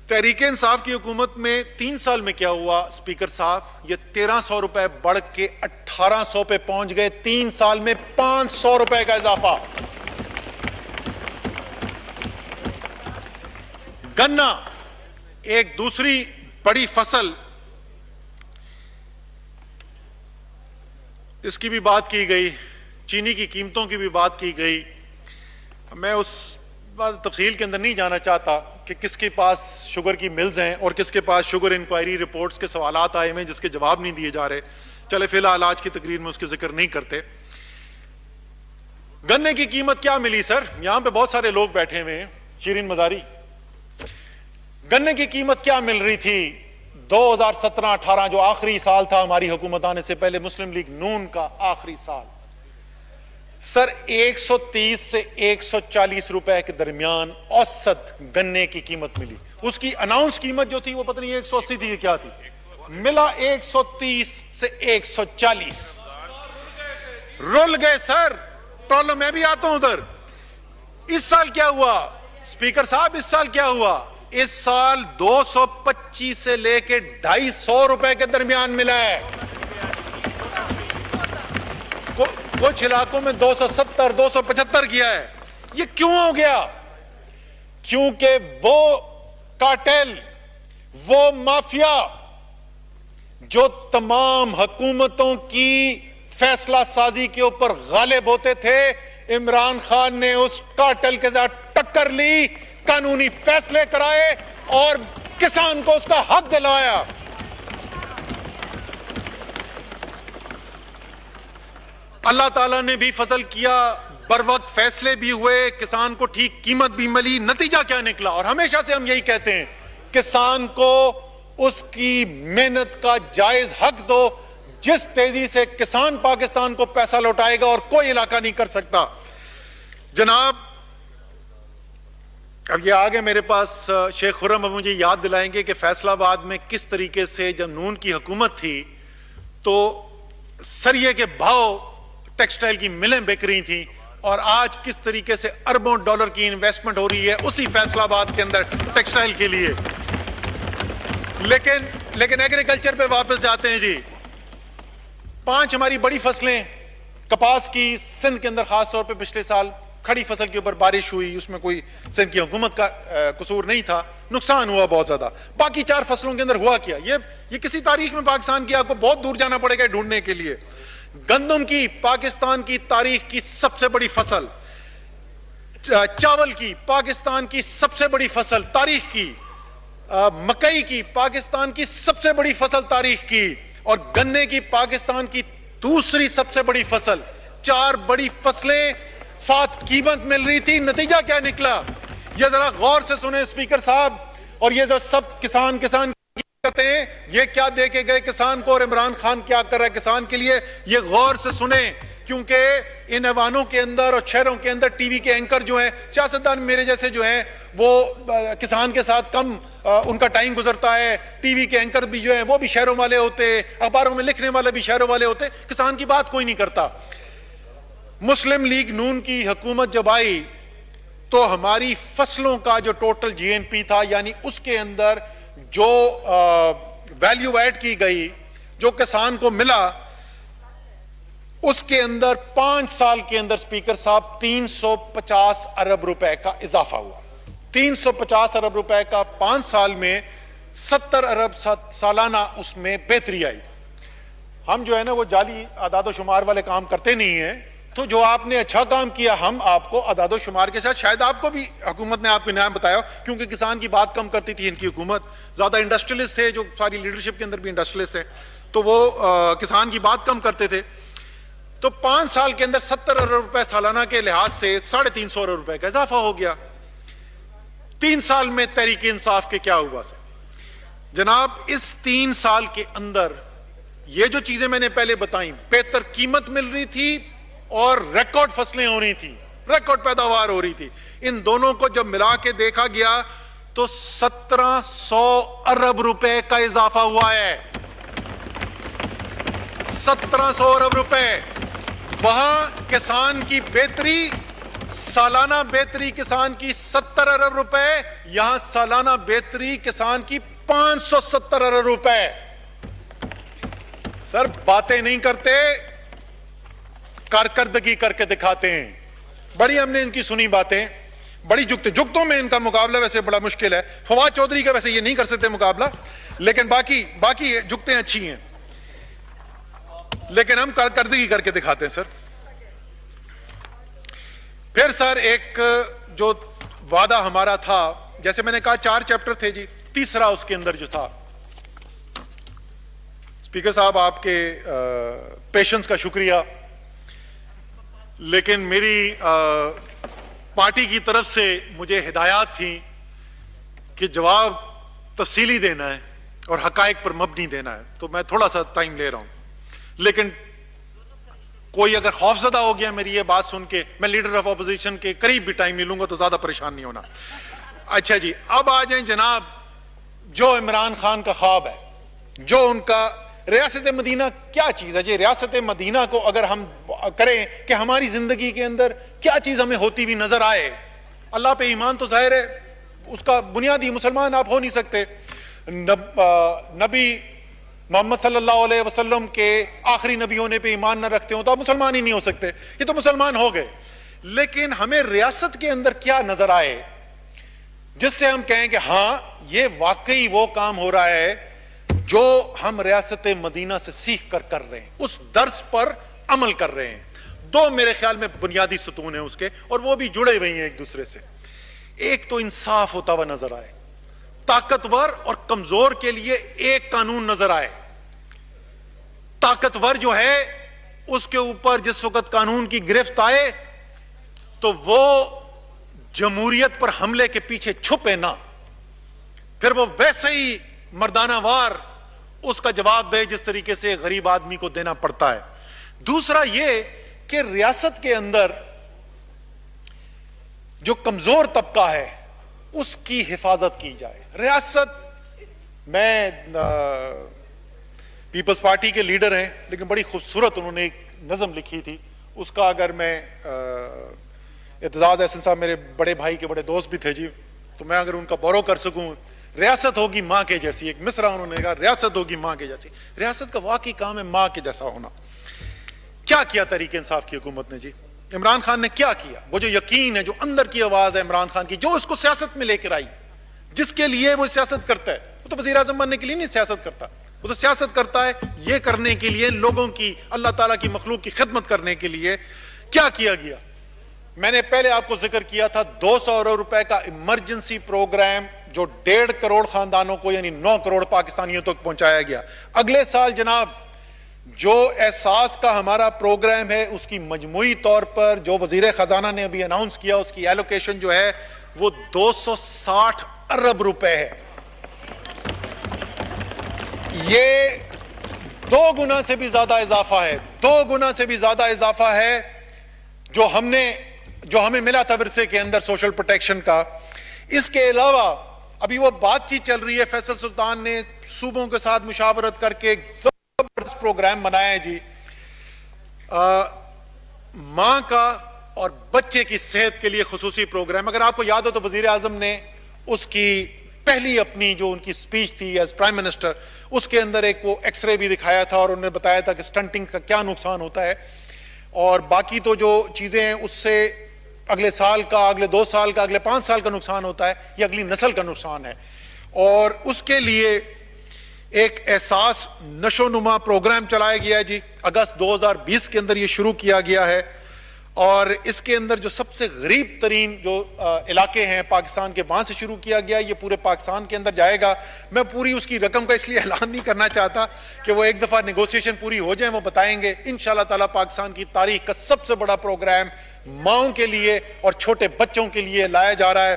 تحریک انصاف کی حکومت میں 3 سال میں کیا ہوا اسپیکر صاحب؟ یہ 1300 روپے بڑھ کے 1800 پہ پہنچ گئے۔ 3 سال میں 500 روپے کا اضافہ۔ گنا ایک دوسری بڑی فصل، اس کی بھی بات کی گئی، چینی کی قیمتوں کی بھی بات کی گئی۔ میں اس تفصیل کے اندر نہیں جانا چاہتا کہ کس کے پاس شوگر کی ملز ہیں اور کس کے پاس شوگر انکوائری رپورٹس کے سوالات آئے ہیں جس کے جواب نہیں دیے جا رہے۔ چلے فی الحال آج کی تقریر میں اس کے ذکر نہیں کرتے۔ گنے کی قیمت کیا ملی سر؟ یہاں پہ بہت سارے لوگ بیٹھے ہوئے ہیں، شیرین مزاری، گنے کی قیمت کیا مل رہی تھی 2017-18 جو آخری سال تھا ہماری حکومت آنے سے پہلے، مسلم لیگ نون کا آخری سال؟ سر 130 سے 140 روپے کے درمیان اوسط گنے کی قیمت ملی۔ اس کی اناؤنس قیمت جو تھی وہ پتہ نہیں 180 تھی، کیا تھی؟ ملا 130 سے 140۔ رول گئے سر، پرابلم میں بھی آتا ہوں ادھر۔ اس سال کیا ہوا اسپیکر صاحب؟ اس سال کیا ہوا؟ اس سال 225 سے لے کے 250 روپے کے درمیان ملا ہے۔ کچھ علاقوں میں 270 275 کیا ہے۔ یہ کیوں ہو گیا؟ کیونکہ وہ کارٹل، وہ مافیا جو تمام حکومتوں کی فیصلہ سازی کے اوپر غالب ہوتے تھے، عمران خان نے اس کارٹل کے ساتھ ٹکر لی، قانونی فیصلے کرائے اور کسان کو اس کا حق دلایا۔ اللہ تعالیٰ نے بھی فضل کیا، بر وقت فیصلے بھی ہوئے، کسان کو ٹھیک قیمت بھی ملی۔ نتیجہ کیا نکلا؟ اور ہمیشہ سے ہم یہی کہتے ہیں، کسان کو اس کی محنت کا جائز حق دو۔ جس تیزی سے کسان پاکستان کو پیسہ لوٹائے گا اور کوئی علاقہ نہیں کر سکتا۔ جناب اب یہ آگے میرے پاس شیخ خرم اب مجھے یاد دلائیں گے کہ فیصل آباد میں کس طریقے سے جب نون کی حکومت تھی تو سریے کے بھاؤ ٹیکسٹائل کی ملیں بک رہی تھیں، اور آج کس طریقے سے اربوں ڈالر کی انویسٹمنٹ ہو رہی ہے اسی فیصل آباد کے اندر ٹیکسٹائل کے لیے۔ لیکن ایگریکلچر پہ واپس جاتے ہیں جی۔ 5 ہماری بڑی فصلیں، کپاس کی سندھ کے اندر خاص طور پہ پچھلے سال کھڑی فصل کے اوپر بارش ہوئی، اس میں کوئی سندھ کی حکومت کا قصور نہیں تھا، نقصان ہوا بہت زیادہ۔ باقی 4 فصلوں کے اندر ہوا کیا؟ یہ کسی تاریخ میں پاکستان کی آپ کو بہت دور جانا پڑے گا ڈھونڈنے کے لیے۔ گندم کی پاکستان کی تاریخ کی سب سے بڑی فصل، چاول کی پاکستان کی سب سے بڑی فصل تاریخ کی، مکئی کی پاکستان کی سب سے بڑی فصل تاریخ کی، اور گنے کی پاکستان کی دوسری سب سے بڑی فصل۔ 4 بڑی فصلیں، 7 قیمت مل رہی تھی۔ نتیجہ کیا نکلا؟ یہ ذرا غور سے سنیں اسپیکر صاحب، اور یہ جو سب کسان کہتے ہیں یہ کیا دے کے گئے کسان کو اور عمران خان کیا کر رہا ہے کسان کے لیے، یہ غور سے سنیں، کیونکہ ان ایوانوں کے اندر اور شہروں کے اندر ٹی وی کے اینکر جو ہیں، سیاستدان میرے جیسے جو ہیں، وہ کسان کے ساتھ کم ان کا ٹائم گزرتا ہے۔ ٹی وی کے اینکر بھی جو ہیں وہ بھی شہروں والے ہوتے، اخباروں میں لکھنے والے بھی شہروں والے ہوتے، کسان کی بات کوئی نہیں کرتا۔ مسلم لیگ نون کی حکومت جب آئی تو ہماری فصلوں کا جو ٹوٹل جی این پی تھا، یعنی اس کے اندر جو ویلیو ایڈ کی گئی، جو کسان کو ملا، اس کے اندر 5 سال کے اندر اسپیکر صاحب 350 ارب روپے کا اضافہ ہوا۔ 350 ارب روپے کا 5 سال میں 70 ارب سالانہ اس میں بہتری آئی. ہم جو ہے نا وہ جعلی اعداد و شمار والے کام کرتے نہیں ہیں, تو جو آپ نے اچھا کام کیا ہم آپ کو اعداد و شمار کے ساتھ, شاید آپ کو بھی حکومت نے آپ کو انعام بتایا, کیونکہ کسان کی بات کم کرتی تھی ان کی حکومت, زیادہ انڈسٹریلسٹ تھے, جو ساری لیڈرشپ کے اندر بھی انڈسٹریلسٹ تھے, تو وہ کسان کی بات کم کرتے تھے. تو 5 سال کے اندر 70 ارب روپے سالانہ کے لحاظ سے 350 ارب روپے کا اضافہ ہو گیا. 3 سال میں تحریک انصاف کے کیا ہوا سر جناب؟ اس 3 سال کے اندر یہ جو چیزیں میں نے پہلے بتائیں, بہتر قیمت مل رہی تھی اور ریکارڈ فصلیں ہو رہی تھی, ریکارڈ پیداوار ہو رہی تھی, ان دونوں کو جب ملا کے دیکھا گیا تو 1700 ارب روپے کا اضافہ ہوا ہے. 1700 ارب روپے. وہاں کسان کی بہتری, سالانہ بہتری کسان کی 70 ارب روپے, یہاں سالانہ بہتری کسان کی 570 ارب روپے. سر باتیں نہیں کرتے, کارکردگی کر کے دکھاتے ہیں. بڑی ہم نے ان کی سنی باتیں, بڑی جگتوں میں ان کا مقابلہ ویسے بڑا مشکل ہے. فواد چودھری کا ویسے یہ نہیں کر سکتے مقابلہ, لیکن باقی جگتیں اچھی ہیں, لیکن ہم کارکردگی کر کے دکھاتے ہیں سر. پھر سر ایک جو وعدہ ہمارا تھا, جیسے میں نے کہا 4 چیپٹر تھے جی, تیسرا اس کے اندر جو تھا, اسپیکر صاحب آپ کے پیشنس کا شکریہ, لیکن میری پارٹی کی طرف سے مجھے ہدایات تھیں کہ جواب تفصیلی دینا ہے اور حقائق پر مبنی دینا ہے, تو میں تھوڑا سا ٹائم لے رہا ہوں. لیکن کوئی اگر خوفزدہ ہو گیا میری یہ بات سن کے, میں لیڈر آف اپوزیشن کے قریب بھی ٹائم نہیں لوں گا تو زیادہ پریشان نہیں ہونا. اچھا جی, اب آ جائیں جناب, جو عمران خان کا خواب ہے, جو ان کا ریاست مدینہ کیا چیز ہے جی؟ ریاست مدینہ کو اگر ہم کریں کہ ہماری زندگی کے اندر کیا چیز ہمیں ہوتی ہوئی نظر آئے, اللہ پہ ایمان تو ظاہر ہے اس کا بنیادی, مسلمان آپ ہو نہیں سکتے. نبی محمد صلی اللہ علیہ وسلم کے آخری نبی ہونے پہ ایمان نہ رکھتے ہوں تو آپ مسلمان ہی نہیں ہو سکتے. یہ تو مسلمان ہو گئے, لیکن ہمیں ریاست کے اندر کیا نظر آئے جس سے ہم کہیں کہ ہاں یہ واقعی وہ کام ہو رہا ہے جو ہم ریاست مدینہ سے سیکھ کر رہے ہیں, اس درس پر عمل کر رہے ہیں. 2 میرے خیال میں بنیادی ستون ہیں اس کے, اور وہ بھی جڑے ہوئے ہیں ایک دوسرے سے. ایک تو انصاف ہوتا ہوا نظر آئے, طاقتور اور کمزور کے لیے ایک قانون نظر آئے. طاقتور جو ہے اس کے اوپر جس وقت قانون کی گرفت آئے تو وہ جمہوریت پر حملے کے پیچھے چھپے نہ, پھر وہ ویسے ہی مردانہ وار اس کا جواب دے جس طریقے سے غریب آدمی کو دینا پڑتا ہے. دوسرا یہ کہ ریاست کے اندر جو کمزور طبقہ ہے اس کی حفاظت کی جائے. ریاست میں پیپلز پارٹی کے لیڈر ہیں, لیکن بڑی خوبصورت انہوں نے ایک نظم لکھی تھی, اس کا اگر میں اعتزاز احسن صاحب میرے بڑے بھائی کے بڑے دوست بھی تھے جی, تو میں اگر ان کا بورو کر سکوں, ریاست ہوگی ماں کے جیسی, ایک مصرع انہوں نے کہا ریاست ہوگی ماں کے جیسی. ریاست کا واقعی کام ہے ماں کے جیسا ہونا. کیا کیا تحریک انصاف کی حکومت نے جی؟ عمران خان نے کیا کیا؟ وہ جو یقین ہے, جو اندر کی آواز ہے عمران خان کی, جو اس کو سیاست میں لے کر آئی, جس کے لیے وہ سیاست کرتا ہے, وہ تو وزیر اعظم بننے کے لیے نہیں سیاست کرتا, وہ تو سیاست کرتا ہے یہ کرنے کے لیے, لوگوں کی, اللہ تعالیٰ کی مخلوق کی خدمت کرنے کے لیے. کیا کیا گیا؟ میں نے پہلے آپ کو ذکر کیا تھا 200 ارب روپے کا ایمرجنسی پروگرام جو 1.5 کروڑ خاندانوں کو یعنی 9 کروڑ پاکستانیوں تک پہنچایا گیا. اگلے سال جناب جو احساس کا ہمارا پروگرام ہے اس کی مجموعی طور پر جو وزیر خزانہ نے ابھی اناؤنس کیا, اس کی ایلوکیشن جو ہے وہ 260 ارب روپے ہے. یہ 2 گنا سے بھی زیادہ اضافہ ہے, 2 گنا سے بھی زیادہ اضافہ ہے جو ہمیں ملا تھا ورثے کے اندر سوشل پروٹیکشن کا. اس کے علاوہ ابھی وہ بات چیت چل رہی ہے, فیصل سلطان نے صوبوں کے ساتھ مشاورت کر کے ایک زبردست پروگرام بنایا ہے جی, ماں کا اور بچے کی صحت کے لیے خصوصی پروگرام. اگر آپ کو یاد ہو تو وزیر اعظم نے اس کی پہلی اپنی جو ان کی سپیچ تھی ایز پرائم منسٹر, اس کے اندر ایک وہ ایکس رے بھی دکھایا تھا اور انہوں نے بتایا تھا کہ سٹنٹنگ کا کیا نقصان ہوتا ہے, اور باقی تو جو چیزیں ہیں اس سے اگلے سال کا، اگلے 2 سال کا، اگلے 5 سال کا نقصان ہوتا ہے، یہ اگلی نسل کا نقصان ہے. اور اس کے لیے ایک احساس نشو نما پروگرام چلایا گیا ہے جی. اگست 2020 کے اندر یہ شروع کیا گیا ہے، اور اس کے اندر جو سب سے غریب ترین جو علاقے ہیں پاکستان کے، وہاں سے شروع کیا گیا. یہ پورے پاکستان کے اندر جائے گا. میں پوری اس کی رقم کا اس لیے اعلان نہیں کرنا چاہتا کہ وہ ایک دفعہ نیگوسیشن پوری ہو جائیں وہ بتائیں گے. انشاءاللہ تعالیٰ پاکستان کی تاریخ کا سب سے بڑا پروگرام ماؤں کے لیے اور چھوٹے بچوں کے لیے لایا جا رہا ہے،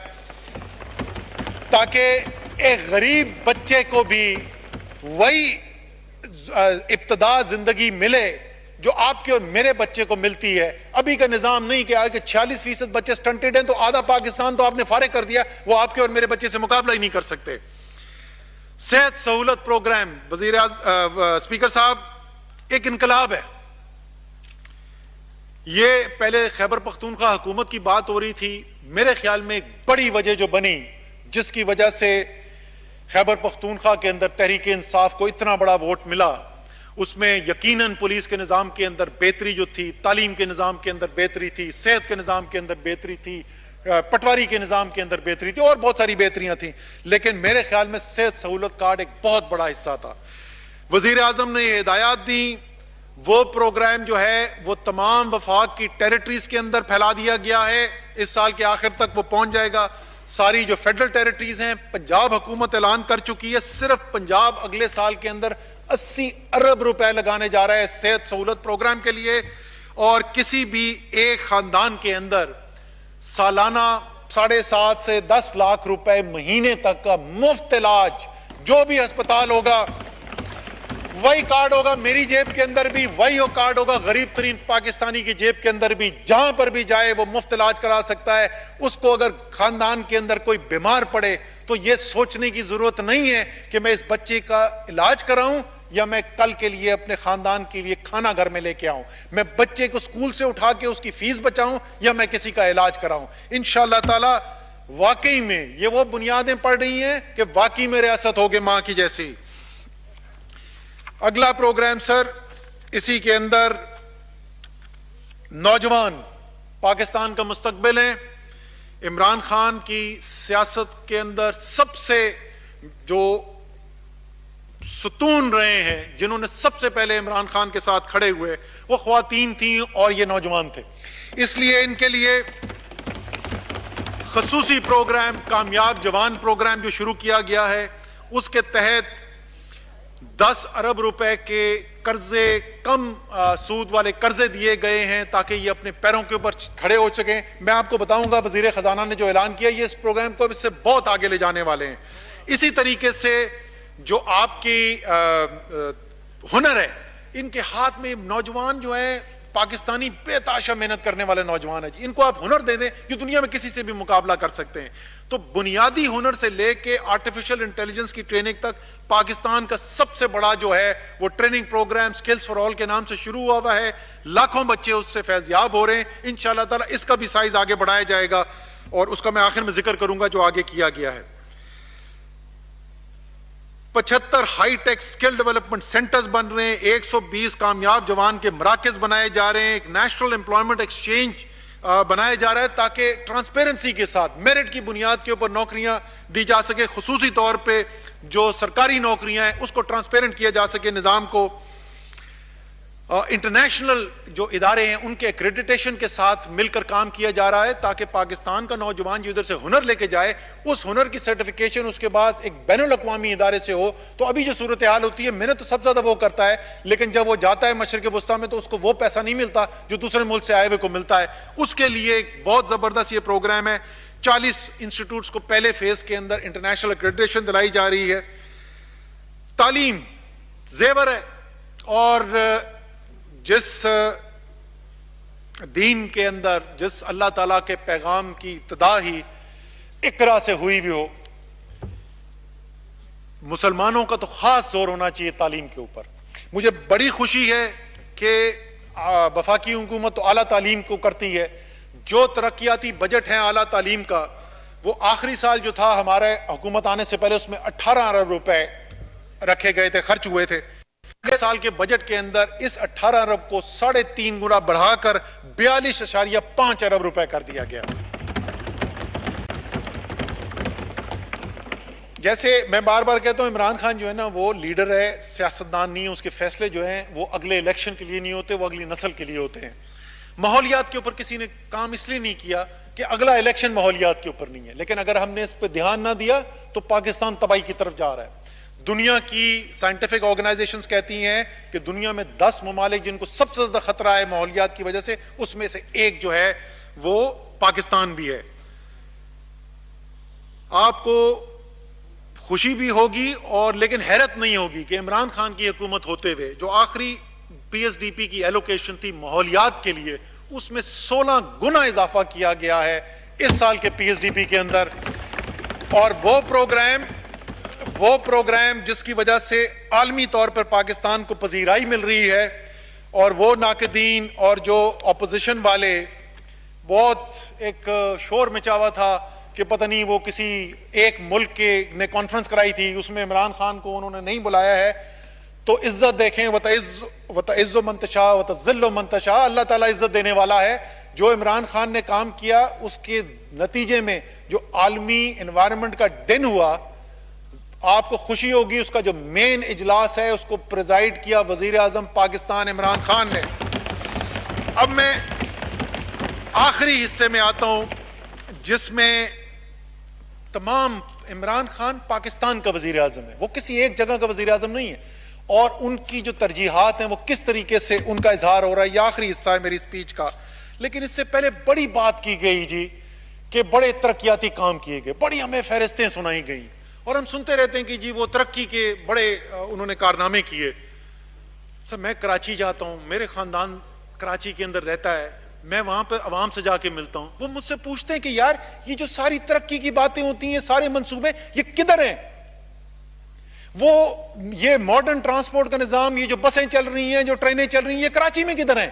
تاکہ ایک غریب بچے کو بھی وہی ابتدا زندگی ملے جو آپ کے اور میرے بچے کو ملتی ہے. ابھی کا نظام نہیں کہ آج 46% بچے سٹنٹڈ ہیں تو آدھا پاکستان تو آپ نے فارغ کر دیا، وہ آپ کے اور میرے بچے سے مقابلہ ہی نہیں کر سکتے. صحت سہولت پروگرام، وزیر اسپیکر صاحب، ایک انقلاب ہے. یہ پہلے خیبر پختونخوا حکومت کی بات ہو رہی تھی. میرے خیال میں ایک بڑی وجہ جو بنی جس کی وجہ سے خیبر پختونخوا کے اندر تحریک انصاف کو اتنا بڑا ووٹ ملا، اس میں یقیناً پولیس کے نظام کے اندر بہتری جو تھی، تعلیم کے نظام کے اندر بہتری تھی، صحت کے نظام کے اندر بہتری تھی، پٹواری کے نظام کے اندر بہتری تھی، اور بہت ساری بہتریاں تھیں. لیکن میرے خیال میں صحت سہولت کارڈ ایک بہت بڑا حصہ تھا. وزیر اعظم نے یہ ہدایات دی، وہ پروگرام جو ہے وہ تمام وفاق کی ٹیریٹریز کے اندر پھیلا دیا گیا ہے. اس سال کے آخر تک وہ پہنچ جائے گا. ساری جو فیڈرل ٹیریٹریز ہیں، پنجاب حکومت اعلان کر چکی ہے صرف پنجاب اگلے سال کے اندر 80 ارب روپے لگانے جا رہا ہے صحت سہولت پروگرام کے لیے. اور کسی بھی ایک خاندان کے اندر سالانہ 7.5 سے 10 لاکھ روپے مہینے تک کا مفت علاج، جو بھی ہسپتال ہوگا وہی کارڈ ہوگا. میری جیب کے اندر بھی وہی کارڈ ہوگا، غریب ترین پاکستانی کی جیب کے اندر بھی. جہاں پر بھی جائے وہ مفت علاج کرا سکتا ہے. اس کو اگر خاندان کے اندر کوئی بیمار پڑے تو یہ سوچنے کی ضرورت نہیں ہے کہ میں اس بچے کا علاج کراؤں یا میں کل کے لیے اپنے خاندان کے لیے کھانا گھر میں لے کے آؤں، میں بچے کو اسکول سے اٹھا کے اس کی فیس بچاؤں یا میں کسی کا علاج کراؤں. انشاءاللہ تعالی واقعی میں یہ وہ بنیادیں پڑ رہی ہیں کہ واقعی میں ریاست ہوگی ماں کی جیسی. اگلا پروگرام سر، اسی کے اندر نوجوان پاکستان کا مستقبل ہیں. عمران خان کی سیاست کے اندر سب سے جو ستون رہے ہیں، جنہوں نے سب سے پہلے عمران خان کے ساتھ کھڑے ہوئے، وہ خواتین تھیں اور یہ نوجوان تھے. اس لیے ان کے لیے خصوصی پروگرام کامیاب جوان پروگرام جو شروع کیا گیا ہے، اس کے تحت 10 ارب روپے کے قرضے، کم سود والے قرضے دیے گئے ہیں تاکہ یہ اپنے پیروں کے اوپر کھڑے ہو سکیں. میں آپ کو بتاؤں گا وزیر خزانہ نے جو اعلان کیا، یہ اس پروگرام کو اس سے بہت آگے لے جانے والے ہیں. اسی طریقے سے جو آپ کی ہنر ہے، ان کے ہاتھ میں نوجوان جو ہیں پاکستانی بے تحاشا محنت کرنے والے نوجوان ہیں جی، ان کو آپ ہنر دے دیں جو دنیا میں کسی سے بھی مقابلہ کر سکتے ہیں. تو بنیادی ہنر سے لے کے آرٹیفیشل انٹیلیجنس کی ٹریننگ تک پاکستان کا سب سے بڑا جو ہے وہ training program skills for all کے نام سے شروع ہوا ہے. لاکھوں بچے اس سے فیض یاب ہو رہے ہیں. انشاءاللہ تعالی اس کا بھی سائز آگے بڑھایا جائے گا اور اس کا میں آخر میں ذکر کروں گا جو آگے کیا گیا ہے. 75 high tech skill development centres بن رہے ہیں، 120 کامیاب جوان کے مراکز بنائے جا رہے ہیں، ایک نیشنل امپلائمنٹ ایکسچینج بنایا جا رہا ہے تاکہ ٹرانسپیرنسی کے ساتھ میرٹ کی بنیاد کے اوپر نوکریاں دی جا سکے. خصوصی طور پہ جو سرکاری نوکریاں ہیں اس کو ٹرانسپیرنٹ کیا جا سکے نظام کو. انٹرنیشنل جو ادارے ہیں ان کے ایکریڈیٹیشن کے ساتھ مل کر کام کیا جا رہا ہے تاکہ پاکستان کا نوجوان جو ادھر سے ہنر لے کے جائے، اس ہنر کی سرٹیفیکیشن اس کے بعد ایک بین الاقوامی ادارے سے ہو. تو ابھی جو صورتحال ہوتی ہے، محنت تو سب زیادہ وہ کرتا ہے لیکن جب وہ جاتا ہے مشرق وسطیٰ میں تو اس کو وہ پیسہ نہیں ملتا جو دوسرے ملک سے آئے ہوئے کو ملتا ہے. اس کے لیے ایک بہت زبردست یہ پروگرام ہے. 40 انسٹیٹیوٹس کو پہلے فیز کے اندر انٹرنیشنل ایکریڈیٹیشن دلائی جا رہی ہے. تعلیم زیور ہے، اور جس دین کے اندر، جس اللہ تعالیٰ کے پیغام کی ابتدا ہی اقرا سے ہوئی بھی ہو، مسلمانوں کا تو خاص زور ہونا چاہیے تعلیم کے اوپر. مجھے بڑی خوشی ہے کہ وفاقی حکومت تو اعلیٰ تعلیم کو کرتی ہے. جو ترقیاتی بجٹ ہے اعلیٰ تعلیم کا، وہ آخری سال جو تھا ہمارے حکومت آنے سے پہلے اس میں 18 ارب روپے رکھے گئے تھے، خرچ ہوئے تھے. اگلے سال کے بجٹ کے اندر اس 18 ارب کو 3.5 گنا بڑھا کر 42.5 ارب روپے کر دیا گیا. جیسے میں بار بار کہتا ہوں عمران خان جو ہے نا وہ لیڈر ہے, سیاستدان نہیں ہے. اس کے فیصلے جو ہیں وہ اگلے الیکشن کے لیے نہیں ہوتے, وہ اگلی نسل کے لیے ہوتے ہیں. ماحولیات کے اوپر کسی نے کام اس لیے نہیں کیا کہ اگلا الیکشن ماحولیات کے اوپر نہیں ہے, لیکن اگر ہم نے اس پہ دھیان نہ دیا تو پاکستان تباہی کی طرف جا رہا ہے. دنیا کی سائنٹیفک آرگنائزیشنز کہتی ہیں کہ دنیا میں 10 ممالک جن کو سب سے زیادہ خطرہ ہے ماحولیات کی وجہ سے, اس میں سے ایک جو ہے وہ پاکستان بھی ہے. آپ کو خوشی بھی ہوگی اور لیکن حیرت نہیں ہوگی کہ عمران خان کی حکومت ہوتے ہوئے جو آخری پی ایس ڈی پی کی ایلوکیشن تھی ماحولیات کے لیے, اس میں 16 گنا اضافہ کیا گیا ہے اس سال کے پی ایس ڈی پی کے اندر. اور وہ پروگرام جس کی وجہ سے عالمی طور پر پاکستان کو پذیرائی مل رہی ہے, اور وہ ناقدین اور جو اپوزیشن والے بہت ایک شور مچا ہوا تھا کہ پتہ نہیں وہ کسی ایک ملک کے نے کانفرنس کرائی تھی, اس میں عمران خان کو انہوں نے نہیں بلایا ہے. تو عزت دیکھیں, وَتَعِزُّ مَن تَشَاءُ وَتَذِلُّ مَن تَشَاءُ, اللہ تعالیٰ عزت دینے والا ہے. جو عمران خان نے کام کیا اس کے نتیجے میں جو عالمی انوائرمنٹ کا دن ہوا, آپ کو خوشی ہوگی, اس کا جو مین اجلاس ہے اس کو پریزائیڈ کیا وزیر اعظم پاکستان عمران خان نے. اب میں آخری حصے میں آتا ہوں جس میں تمام عمران خان پاکستان کا وزیر اعظم ہے, وہ کسی ایک جگہ کا وزیر اعظم نہیں ہے, اور ان کی جو ترجیحات ہیں وہ کس طریقے سے ان کا اظہار ہو رہا ہے. یہ آخری حصہ ہے میری سپیچ کا. لیکن اس سے پہلے بڑی بات کی گئی جی کہ بڑے ترقیاتی کام کیے گئے, بڑی ہمیں فہرستیں سنائی گئی, اور ہم سنتے رہتے ہیں کہ جی وہ ترقی کے بڑے انہوں نے کارنامے کیے. سر میں کراچی جاتا ہوں, میرے خاندان کراچی کے اندر رہتا ہے, میں وہاں پہ عوام سے جا کے ملتا ہوں, وہ مجھ سے پوچھتے ہیں کہ یار یہ جو ساری ترقی کی باتیں ہوتی ہیں, سارے منصوبے, یہ کدھر ہیں؟ وہ یہ ماڈرن ٹرانسپورٹ کا نظام, یہ جو بسیں چل رہی ہیں, جو ٹرینیں چل رہی ہیں, یہ کراچی میں کدھر ہیں؟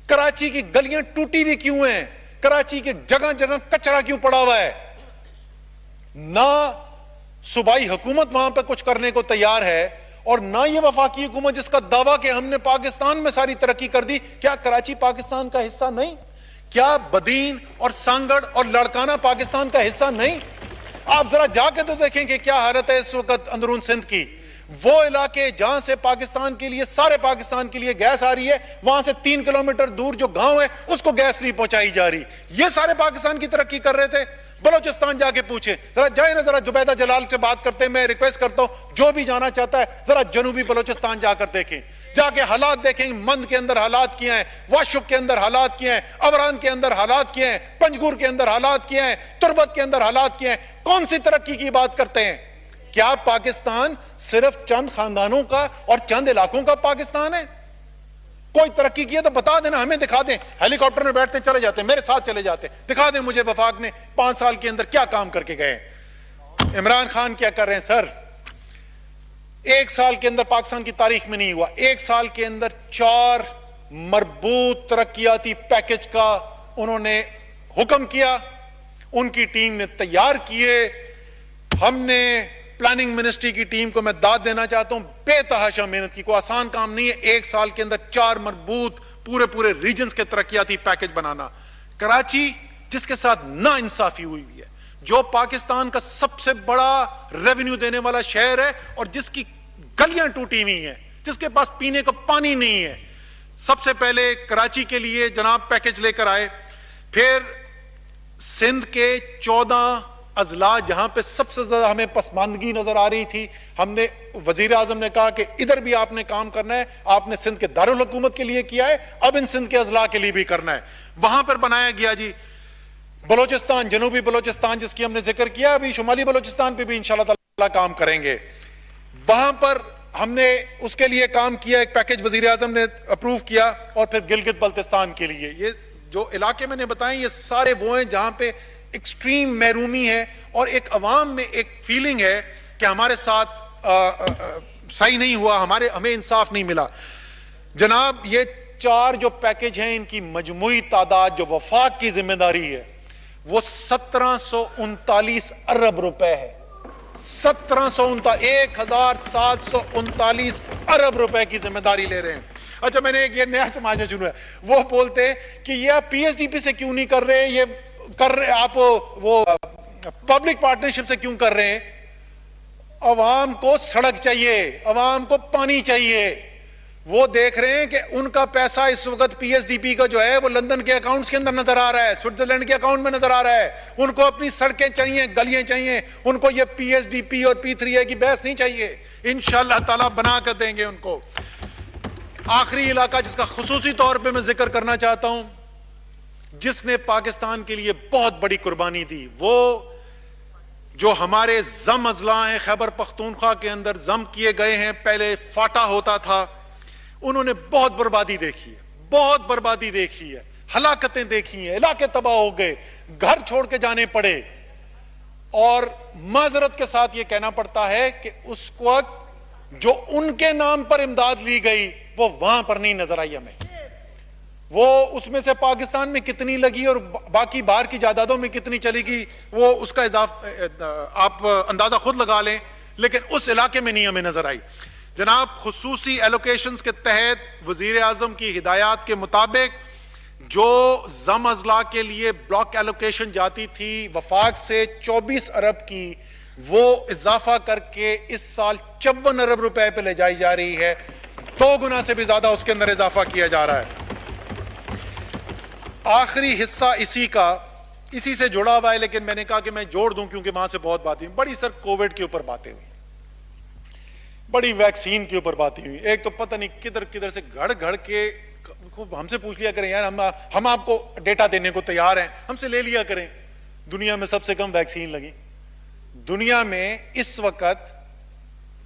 کراچی کی گلیاں ٹوٹی ہوئی کیوں ہیں؟ کراچی کے جگہ جگہ کچرا کیوں پڑا ہوا ہے؟ نہ صوبائی حکومت وہاں پہ کچھ کرنے کو تیار ہے, اور نہ یہ وفاقی حکومت جس کا دعویٰ کہ ہم نے پاکستان میں ساری ترقی کر دی. کیا کراچی پاکستان کا حصہ نہیں؟ کیا بدین اور سانگڑ اور لڑکانہ پاکستان کا حصہ نہیں؟ آپ ذرا جا کے تو دیکھیں کہ کیا حالت ہے اس وقت اندرون سندھ کی. وہ علاقے جہاں سے پاکستان کے لیے, سارے پاکستان کے لیے گیس آ رہی ہے, وہاں سے 3 کلومیٹر دور جو گاؤں ہے اس کو گیس نہیں پہنچائی جا رہی. یہ سارے پاکستان کی ترقی کر رہے تھے. بلوچستان جا کے پوچھیں, ذرا جائیں نا, ذرا زبیدہ جلال سے بات کرتے ہیں. میں ریکویسٹ کرتا ہوں جو بھی جانا چاہتا ہے ذرا جنوبی بلوچستان جا کر دیکھیں, جا کے حالات دیکھیں. مند کے اندر حالات کیا ہیں, واشک کے اندر حالات کیا ہیں, ابران کے اندر حالات کیا ہیں, پنجگور کے اندر حالات کیا ہیں, تربت کے اندر حالات کیا ہیں. کون سی ترقی کی بات کرتے ہیں؟ کیا پاکستان صرف چند خاندانوں کا اور چند علاقوں کا پاکستان ہے؟ کوئی ترقی کی ہے تو بتا دینا, ہمیں دکھا دیں. ہیلی کاپٹر میں بیٹھتے چلے جاتے, میرے ساتھ چلے جاتے, دکھا دیں مجھے وفاق نے 5 سال کے اندر کیا کام کر کے گئے. عمران خان کیا کر رہے ہیں سر؟ 1 سال کے اندر پاکستان کی تاریخ میں نہیں ہوا, 1 سال کے اندر 4 مربوط ترقیاتی پیکج کا انہوں نے حکم کیا, ان کی ٹیم نے تیار کیے. ہم نے پلاننگ منسٹری کی ٹیم کو میں داد دینا چاہتا ہوں, بے تحاشا محنت کی, کوئی آسان کام نہیں ہے 1 سال کے اندر 4 مربوط پورے ریجنز کے ترقیاتی پیکج بنانا. کراچی جس کے ساتھ نا انصافی ہوئی ہے, جو پاکستان کا سب سے بڑا ریونیو دینے والا شہر ہے, اور جس کی گلیاں ٹوٹی ہوئی ہیں, جس کے پاس پینے کا پانی نہیں ہے. سب سے پہلے کراچی کے لیے جناب پیکج لے کر آئے. پھر سندھ کے 14 اضلاع جہاں پہ سب سے زیادہ ہمیں پسماندگی نظر آ رہی تھی, ہم نے وزیر اعظم نے کہا کہ ادھر بھی آپ نے کام کرنا ہے, آپ نے سندھ کے دارالحکومت کے لیے کیا ہے, اب ان سندھ کے اضلاع کے لیے بھی کرنا ہے. وہاں پر بنایا گیا جی بلوچستان, جنوبی بلوچستان جس کی ہم نے ذکر کیا, ابھی شمالی بلوچستان پہ بھی انشاءاللہ تعالی کام کریں گے. وہاں پر ہم نے اس کے لیے کام کیا, ایک پیکج وزیر اعظم نے اپروو کیا. اور پھر گلگت بلتستان کے لیے, یہ جو علاقے میں نے بتائیں یہ سارے وہ ہیں جہاں پہ ایکسٹریم محرومی ہے, اور ایک عوام میں ایک فیلنگ ہے کہ ہمارے ساتھ صحیح نہیں ہوا, ہمیں انصاف نہیں ملا. جناب یہ 4 جو پیکج ہیں ان کی مجموعی تعداد جو وفاق کی ذمہ داری ہے وہ 1739 ارب روپے ہے. 1739 ارب روپے کی ذمہ داری لے رہے ہیں. اچھا میں نے ایک یہ نیا سماج شروع ہے, وہ بولتے ہیں کہ یہ آپ پی ایس ڈی پی سے کیوں نہیں کر رہے, یہ کر رہے آپ وہ پبلک پارٹنرشپ سے کیوں کر رہے ہیں؟ عوام کو سڑک چاہیے, عوام کو پانی چاہیے. وہ دیکھ رہے ہیں کہ ان کا پیسہ اس وقت پی ایس ڈی پی کا جو ہے وہ لندن کے اکاؤنٹس کے اندر نظر آ رہا ہے, سوئٹزرلینڈ کے اکاؤنٹ میں نظر آ رہا ہے. ان کو اپنی سڑکیں چاہیے, گلیاں چاہیے, ان کو یہ پی ایس ڈی پی اور پی 3A کی بحث نہیں چاہیے. انشاءاللہ تعالیٰ بنا کر دیں گے ان کو. آخری علاقہ جس کا خصوصی طور پہ میں ذکر کرنا چاہتا ہوں, جس نے پاکستان کے لیے بہت بڑی قربانی دی, وہ جو ہمارے زم اضلاع ہیں خیبر پختونخوا کے اندر زم کیے گئے ہیں, پہلے فاٹا ہوتا تھا, انہوں نے بہت بربادی دیکھی ہے, بہت بربادی دیکھی ہے, ہلاکتیں دیکھی ہیں, علاقے تباہ ہو گئے, گھر چھوڑ کے جانے پڑے. اور معذرت کے ساتھ یہ کہنا پڑتا ہے کہ اس وقت جو ان کے نام پر امداد لی گئی وہ وہاں پر نہیں نظر آئی ہمیں. وہ اس میں سے پاکستان میں کتنی لگی اور باقی باہر کی جائیدادوں میں کتنی چلی گئی, وہ اس کا آپ اندازہ خود لگا لیں, لیکن اس علاقے میں نہیں ہمیں نظر آئی. جناب, خصوصی ایلوکیشنز کے تحت وزیر اعظم کی ہدایات کے مطابق جو زم اضلاع کے لیے بلاک ایلوکیشن جاتی تھی وفاق سے 24 ارب کی, وہ اضافہ کر کے اس سال 54 ارب روپے پہ لے جائی جا رہی ہے. 2 گنا سے بھی زیادہ اس کے اندر اضافہ کیا جا رہا ہے. آخری حصہ اسی سے جڑا ہوا ہے, لیکن میں نے کہا کہ میں جوڑ دوں کیونکہ وہاں سے بہت باتیں ہوئی. بڑی سر کووڈ کے اوپر باتیں ہوئی, بڑی ویکسین کے اوپر باتیں ہوئی. ایک تو پتہ نہیں کدھر سے گھڑ کے ہم سے پوچھ لیا کریں یار, ہم آپ کو ڈیٹا دینے کو تیار ہیں, ہم سے لے لیا کریں. دنیا میں سب سے کم ویکسین لگی. دنیا میں اس وقت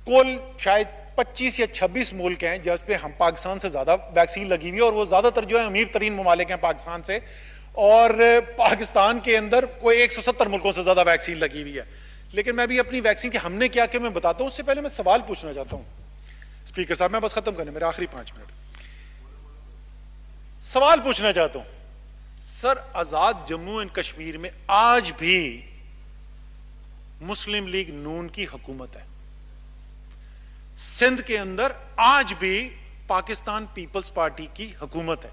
کل شاید 25 یا 26 ملک ہیں جس پہ ہم پاکستان سے زیادہ ویکسین لگی ہوئی ہے, اور وہ زیادہ تر جو ہے امیر ترین ممالک ہیں پاکستان سے, اور پاکستان کے اندر کوئی 170 ملکوں سے زیادہ ویکسین لگی ہوئی ہے. لیکن میں بھی اپنی ویکسین کی ہم نے کیا کہ میں بتاتا ہوں. اس سے پہلے میں سوال پوچھنا چاہتا ہوں اسپیکر صاحب, میں بس ختم کرنے, میرے آخری 5 منٹ سوال پوچھنا چاہتا ہوں. سر, آزاد جموں اینڈ کشمیر میں آج بھی مسلم لیگ نون کی حکومت ہے. سندھ کے اندر آج بھی پاکستان پیپلز پارٹی کی حکومت ہے.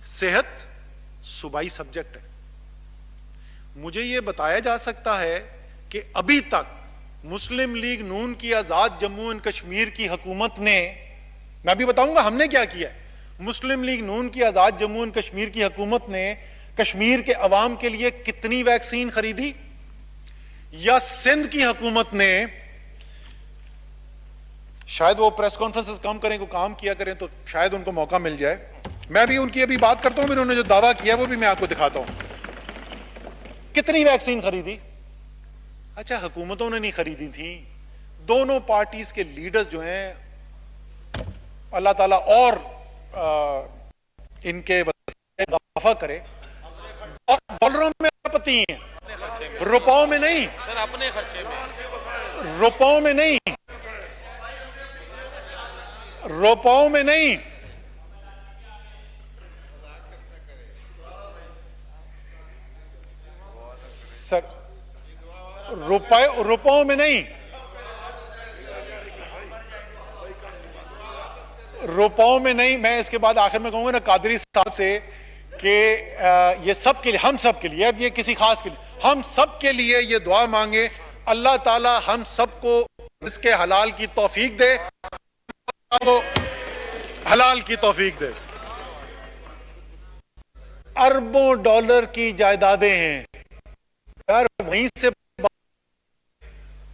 صحت صوبائی سبجیکٹ ہے. مجھے یہ بتایا جا سکتا ہے کہ ابھی تک مسلم لیگ نون کی آزاد جموں اینڈ کشمیر کی حکومت نے, میں بھی بتاؤں گا ہم نے کیا کیا ہے, مسلم لیگ نون کی آزاد جموں اینڈ کشمیر کی حکومت نے کشمیر کے عوام کے لیے کتنی ویکسین خریدی, یا سندھ کی حکومت نے, شاید وہ پریس کانفرنسز کم کریں, کو کام کیا کریں تو شاید ان کو موقع مل جائے. میں بھی ان کی ابھی بات کرتا ہوں, انہوں نے جو دعویٰ کیا وہ بھی میں آپ کو دکھاتا ہوں. کتنی ویکسین خریدی؟ اچھا, حکومتوں نے نہیں خریدی تھی, دونوں پارٹیز کے لیڈرز جو ہیں, اللہ تعالیٰ اور ان کے اضافہ کرے, ڈالروں میں پتی ہیں, روپوں میں نہیں, اپنے خرچے میں, روپوں میں نہیں, روپوں میں نہیں, سر روپوں میں نہیں, روپوں میں نہیں. میں اس کے بعد آخر میں کہوں گا نا قادری صاحب سے کہ یہ سب کے لیے, ہم سب کے لیے, اب یہ کسی خاص کے لیے, ہم سب کے لیے یہ دعا مانگے اللہ تعالی ہم سب کو رزق حلال کی توفیق دے, حلال کی توفیق دے. اربوں ڈالر کی جائیدادیں ہیں یار, وہیں سے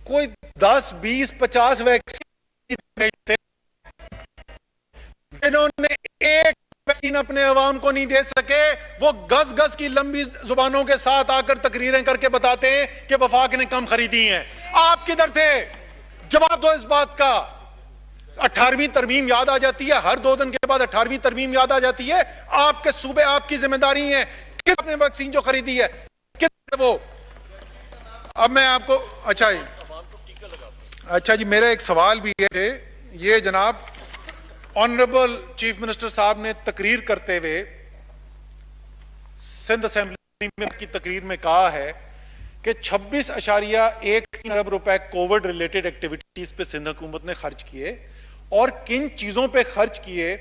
کوئی 10 20 50 ویکسین بھیجتے, انہوں نے ایک ویکسین اپنے عوام کو نہیں دے سکے, وہ گز گز کی لمبی زبانوں کے ساتھ آ کر تقریریں کر کے بتاتے ہیں کہ وفاق نے کم خریدی ہیں. آپ کدھر تھے؟ جواب دو اس بات کا. 18ویں ترمیم یاد آ جاتی ہے, ہر 2 دن کے بعد 18ویں ترمیم یاد آ جاتی ہے. آپ کے صوبے آپ کی ذمہ داری ہیں, کتنے ویکسین جو خریدی ہے, کتنے وہ. اب میں آپ کو اچھا جی, میرا ایک سوال بھی ہے. یہ جناب آنریبل چیف منسٹر صاحب نے تقریر کرتے ہوئے سندھ اسمبلی میں کی تقریر میں کہا ہے کہ 26.1 ارب روپے کووڈ ریلیٹڈ ایکٹیویٹیز پہ سندھ حکومت نے خرچ کیے، اور کن چیزوں پہ خرچ کیے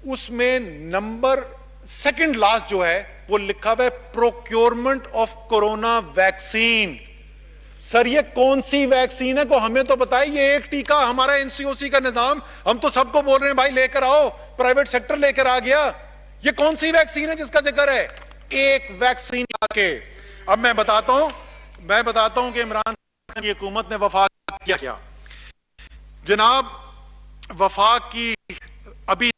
اس میں نمبر سیکنڈ لاسٹ جو ہے وہ لکھا ہوا ہے پروکیورمنٹ آف کورونا ویکسین. سر یہ کون سی ویکسین ہے کو ہمیں تو بتائیں. یہ ایک ٹیکہ ہمارا NCOC کا نظام، ہم تو سب کو بول رہے ہیں بھائی لے کر آؤ، پرائیویٹ سیکٹر لے کر آ گیا. یہ کون سی ویکسین ہے جس کا ذکر ہے؟ ایک ویکسین آ کے. اب میں بتاتا ہوں کہ عمران خان کی حکومت نے وفاق کیا کیا. جناب وفاق کی ابھی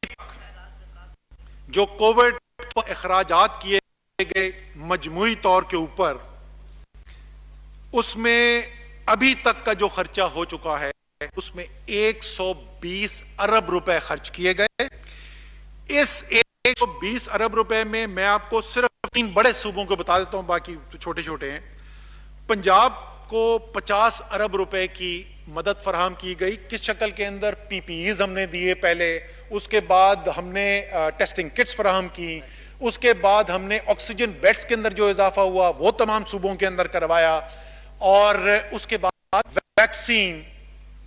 جو کووڈ پر اخراجات کیے گئے مجموعی طور کے اوپر، اس میں ابھی تک کا جو خرچہ ہو چکا ہے اس میں 120 ارب روپے خرچ کیے گئے. اس 120 ارب روپے میں آپ کو صرف 3 بڑے صوبوں کو بتا دیتا ہوں، باقی چھوٹے چھوٹے ہیں. پنجاب کو 50 ارب روپے کی مدد فراہم کی گئی. کس شکل کے اندر؟ PPEs ہم نے دیے پہلے، اس کے بعد ہم نے ٹیسٹنگ کٹس فراہم کی، اس کے بعد ہم نے آکسیجن بیڈز کے اندر جو اضافہ ہوا وہ تمام صوبوں کے اندر کروایا، اور اس کے بعد ویکسین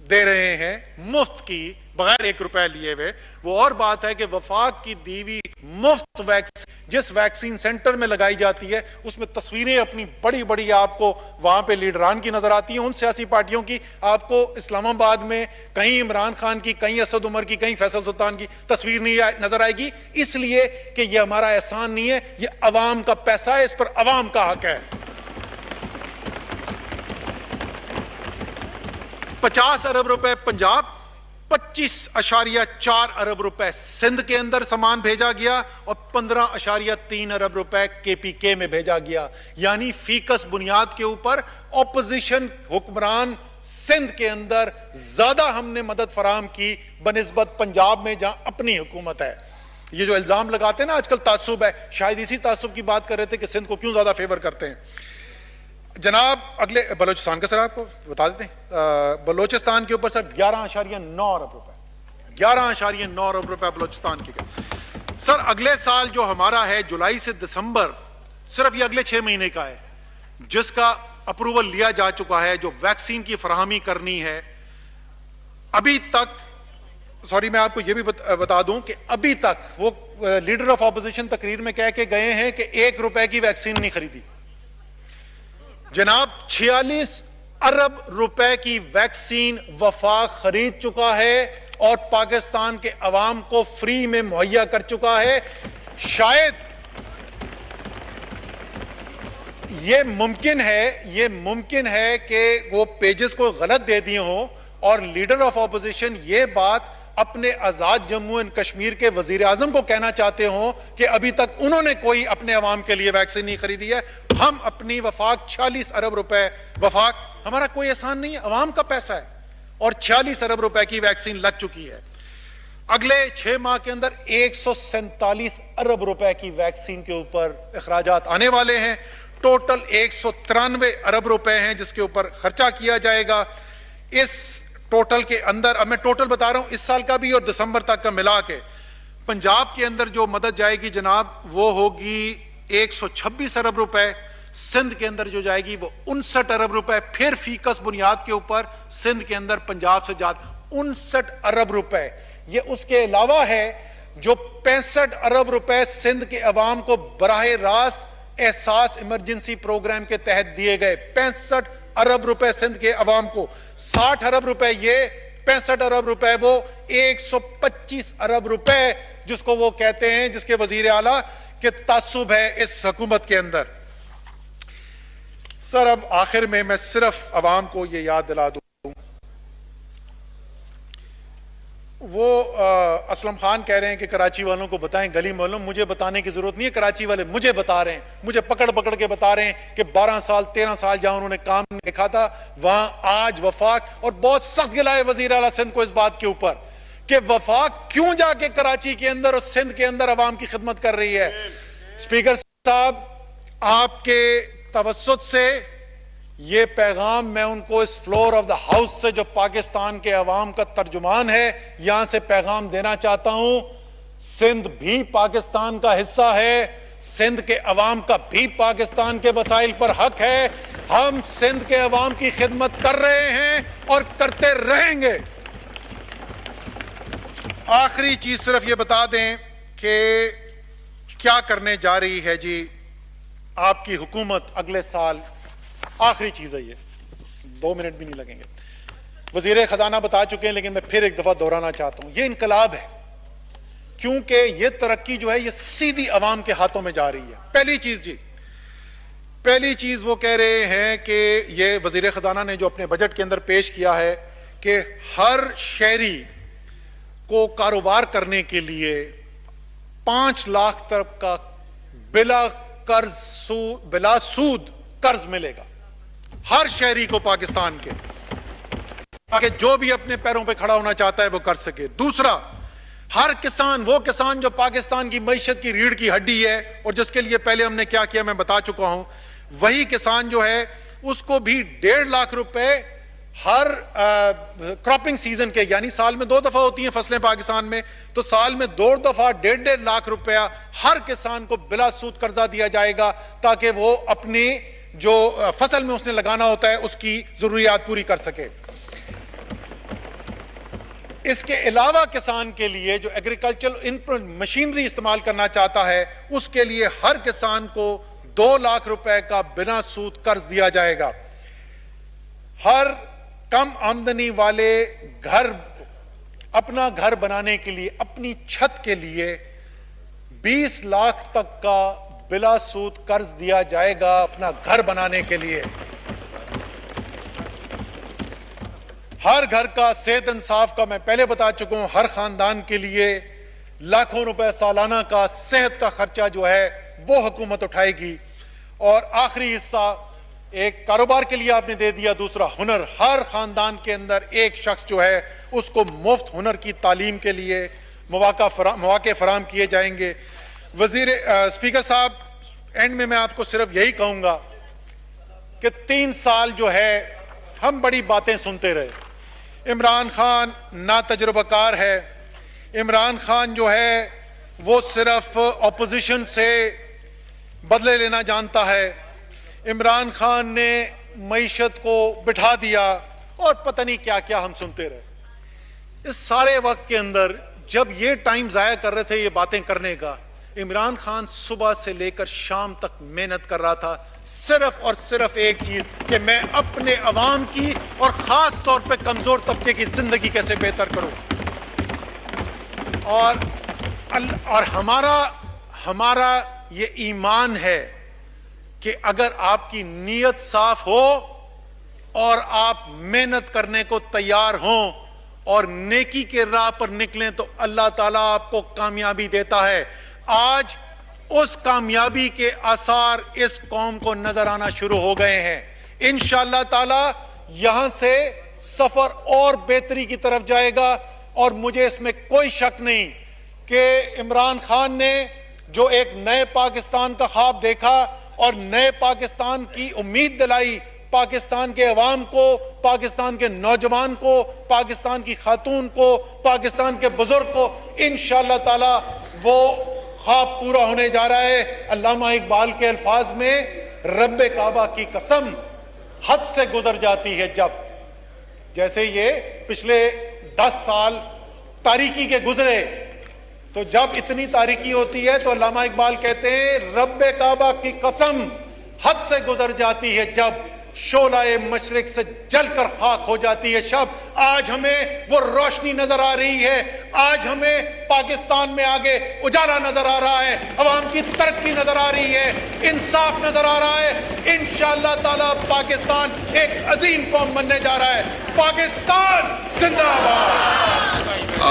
دے رہے ہیں مفت کی، بغیر 1 روپے لیے ہوئے. وہ اور بات ہے کہ وفاق کی دیوی مفت ویکسین جس ویکسین سینٹر میں لگائی جاتی ہے اس میں تصویریں اپنی بڑی بڑی آپ کو وہاں پہ لیڈران کی نظر آتی ہیں، ان سیاسی پارٹیوں کی. آپ کو اسلام آباد میں کہیں عمران خان کی، کہیں اسد عمر کی، کہیں فیصل سلطان کی تصویر نہیں نظر آئے گی، اس لیے کہ یہ ہمارا احسان نہیں ہے، یہ عوام کا پیسہ ہے، اس پر عوام کا حق ہے. 50 ارب روپے پنجاب، 25.4 ارب روپے سندھ کے اندر سامان بھیجا گیا، اور 15.3 ارب روپے KPK میں بھیجا گیا. یعنی فیکس بنیاد کے اوپر اپوزیشن حکمران سندھ کے اندر زیادہ ہم نے مدد فراہم کی بنسبت پنجاب میں جہاں اپنی حکومت ہے. یہ جو الزام لگاتے ہیں نا آج کل تعصب ہے، شاید اسی تعصب کی بات کر رہے تھے کہ سندھ کو کیوں زیادہ فیور کرتے ہیں. جناب اگلے بلوچستان کا سر آپ کو بتا دیتے ہیں. بلوچستان کے اوپر سر 11.9 ارب روپے 11.9 ارب روپے بلوچستان کے گئے. سر اگلے سال جو ہمارا ہے جولائی سے دسمبر، صرف یہ اگلے 6 مہینے کا ہے، جس کا اپروول لیا جا چکا ہے، جو ویکسین کی فراہمی کرنی ہے. ابھی تک سوری میں آپ کو یہ بھی بتا دوں کہ ابھی تک وہ لیڈر آف اپوزیشن تقریر میں کہہ کے گئے ہیں کہ 1 روپے کی ویکسین نہیں خریدی. جناب 46 ارب روپے کی ویکسین وفاق خرید چکا ہے اور پاکستان کے عوام کو فری میں مہیا کر چکا ہے. شاید یہ ممکن ہے کہ وہ پیجز کو غلط دے دیے ہوں اور لیڈر آف اپوزیشن یہ بات اپنے آزاد جموں اینڈ کشمیر کے وزیر اعظم کو کہنا چاہتے ہوں کہ ابھی تک انہوں نے کوئی اپنے عوام کے لیے ویکسین نہیں خریدی ہے. ہم اپنی وفاق 46 ارب روپے، وفاق ہمارا کوئی احسان نہیں ہے، عوام کا پیسہ ہے، اور 46 ارب روپے کی ویکسین لگ چکی ہے. اگلے 6 ماہ کے اندر 147 ارب روپے کی ویکسین کے اوپر اخراجات آنے والے ہیں. ٹوٹل 193 ارب روپے ہیں جس کے اوپر خرچہ کیا جائے گا. اس ٹوٹل کے اندر، اب میں ٹوٹل بتا رہا ہوں اس سال کا بھی اور دسمبر تک کا ملا کے، پنجاب کے اندر جو مدد جائے گی جناب وہ ہوگی 126 ارب روپے. سندھ کے اندر جو جائے گی وہ 59 ارب روپے. پھر فیکس بنیاد کے اوپر سندھ کے اندر پنجاب سے زیادہ 59 ارب روپے. یہ اس کے علاوہ ہے جو 65 ارب روپے سندھ کے عوام کو براہ راست احساس ایمرجنسی پروگرام کے تحت دیے گئے. 65 ارب روپے سندھ کے عوام کو، 60 ارب روپے یہ، 65 ارب روپے وہ، 125 ارب روپے جس کو وہ کہتے ہیں، جس کے وزیر اعلیٰ کہ تعصب ہے اس حکومت کے اندر. سر اب آخر میں صرف عوام کو یہ یاد دلا دوں، وہ اسلم خان کہہ رہے ہیں کہ کراچی والوں کو بتائیں، گلی محلوں. مجھے بتانے کی ضرورت نہیں ہے، کراچی والے مجھے بتا رہے ہیں، مجھے پکڑ کے بتا رہے ہیں کہ 12 سال 13 سال جہاں انہوں نے کام دیکھا تھا وہاں آج وفاق، اور بہت سخت گلہ ہے وزیر اعلیٰ سندھ کو اس بات کے اوپر کہ وفاق کیوں جا کے کراچی کے اندر اور سندھ کے اندر عوام کی خدمت کر رہی ہے. اسپیکر صاحب آپ کے توسط سے یہ پیغام میں ان کو اس فلور آف دا ہاؤس سے، جو پاکستان کے عوام کا ترجمان ہے، یہاں سے پیغام دینا چاہتا ہوں. سندھ بھی پاکستان کا حصہ ہے، سندھ کے عوام کا بھی پاکستان کے وسائل پر حق ہے. ہم سندھ کے عوام کی خدمت کر رہے ہیں اور کرتے رہیں گے. آخری چیز صرف یہ بتا دیں کہ کیا کرنے جا رہی ہے جی آپ کی حکومت اگلے سال. آخری چیز ہے یہ, 2 منٹ بھی نہیں لگیں گے. وزیر خزانہ بتا چکے ہیں لیکن میں پھر ایک دفعہ دہرانا چاہتا ہوں, یہ انقلاب ہے کیونکہ یہ ترقی جو ہے یہ سیدھی عوام کے ہاتھوں میں جا رہی ہے. پہلی چیز وہ کہہ رہے ہیں کہ یہ وزیر خزانہ نے جو اپنے بجٹ کے اندر پیش کیا ہے کہ ہر شہری کو کاروبار کرنے کے لیے 5 لاکھ تک کا بلا سود قرض ملے گا ہر شہری کو پاکستان کے, تاکہ جو بھی اپنے پیروں پہ کھڑا ہونا چاہتا ہے وہ کر سکے. دوسرا, ہر کسان, وہ کسان جو پاکستان کی معیشت کی ریڑھ کی ہڈی ہے اور جس کے لیے پہلے ہم نے کیا کیا میں بتا چکا ہوں, وہی کسان جو ہے اس کو بھی 1.5 لاکھ روپے ہر کراپنگ سیزن کے, یعنی سال میں 2 دفعہ ہوتی ہیں فصلیں پاکستان میں, تو سال میں 2 دفعہ 1.5 لاکھ روپیہ ہر کسان کو بلا سود قرضہ دیا جائے گا تاکہ وہ اپنی جو فصل میں اس نے لگانا ہوتا ہے اس کی ضروریات پوری کر سکے. اس کے علاوہ کسان کے لیے جو ایگریکلچرل مشینری استعمال کرنا چاہتا ہے اس کے لیے ہر کسان کو 2 لاکھ روپے کا بنا سود قرض دیا جائے گا. ہر کم آمدنی والے گھر اپنا گھر بنانے کے لیے, اپنی چھت کے لیے 20 لاکھ تک کا بلا سود قرض دیا جائے گا اپنا گھر بنانے کے لیے. ہر گھر کا صحت انصاف کا میں پہلے بتا چکا ہوں, ہر خاندان کے لیے لاکھوں روپے سالانہ کا صحت کا خرچہ جو ہے وہ حکومت اٹھائے گی. اور آخری حصہ ایک کاروبار کے لیے آپ نے دے دیا. دوسرا, ہنر, ہر خاندان کے اندر ایک شخص جو ہے اس کو مفت ہنر کی تعلیم کے لیے مواقع فراہم کیے جائیں گے. اسپیکر صاحب, اینڈ میں آپ کو صرف یہی کہوں گا کہ 3 سال جو ہے ہم بڑی باتیں سنتے رہے. عمران خان نا تجربہ کار ہے. عمران خان جو ہے وہ صرف اپوزیشن سے بدلے لینا جانتا ہے. عمران خان نے معیشت کو بٹھا دیا اور پتہ نہیں کیا کیا ہم سنتے رہے. اس سارے وقت کے اندر جب یہ ٹائم ضائع کر رہے تھے یہ باتیں کرنے کا, عمران خان صبح سے لے کر شام تک محنت کر رہا تھا صرف اور صرف ایک چیز کہ میں اپنے عوام کی اور خاص طور پہ کمزور طبقے کی زندگی کیسے بہتر کروں. اور ہمارا یہ ایمان ہے کہ اگر آپ کی نیت صاف ہو اور آپ محنت کرنے کو تیار ہوں اور نیکی کے راہ پر نکلیں تو اللہ تعالیٰ آپ کو کامیابی دیتا ہے. آج اس کامیابی کے آثار اس قوم کو نظر آنا شروع ہو گئے ہیں. انشاءاللہ تعالیٰ یہاں سے سفر اور بہتری کی طرف جائے گا. اور مجھے اس میں کوئی شک نہیں کہ عمران خان نے جو ایک نئے پاکستان کا خواب دیکھا اور نئے پاکستان کی امید دلائی پاکستان کے عوام کو, پاکستان کے نوجوان کو, پاکستان کی خاتون کو, پاکستان کے بزرگ کو, انشاءاللہ تعالیٰ وہ خواب پورا ہونے جا رہا ہے. علامہ اقبال کے الفاظ میں رب کعبہ کی قسم حد سے گزر جاتی ہے جب, جیسے یہ پچھلے 10 سال تاریکی کے گزرے تو جب اتنی تاریکی ہوتی ہے تو علامہ اقبال کہتے ہیں رب کعبہ کی قسم حد سے گزر جاتی ہے جب شعلہ مشرق سے جل کر خاک ہو جاتی ہے شب. آج ہمیں وہ روشنی نظر آ رہی ہے, آج ہمیں پاکستان میں آگے اجالا نظر آ رہا ہے, عوام کی ترقی نظر آ رہی ہے, انصاف نظر آ رہا ہے. انشاءاللہ تعالی پاکستان ایک عظیم قوم بننے جا رہا ہے. پاکستان زندہ باد.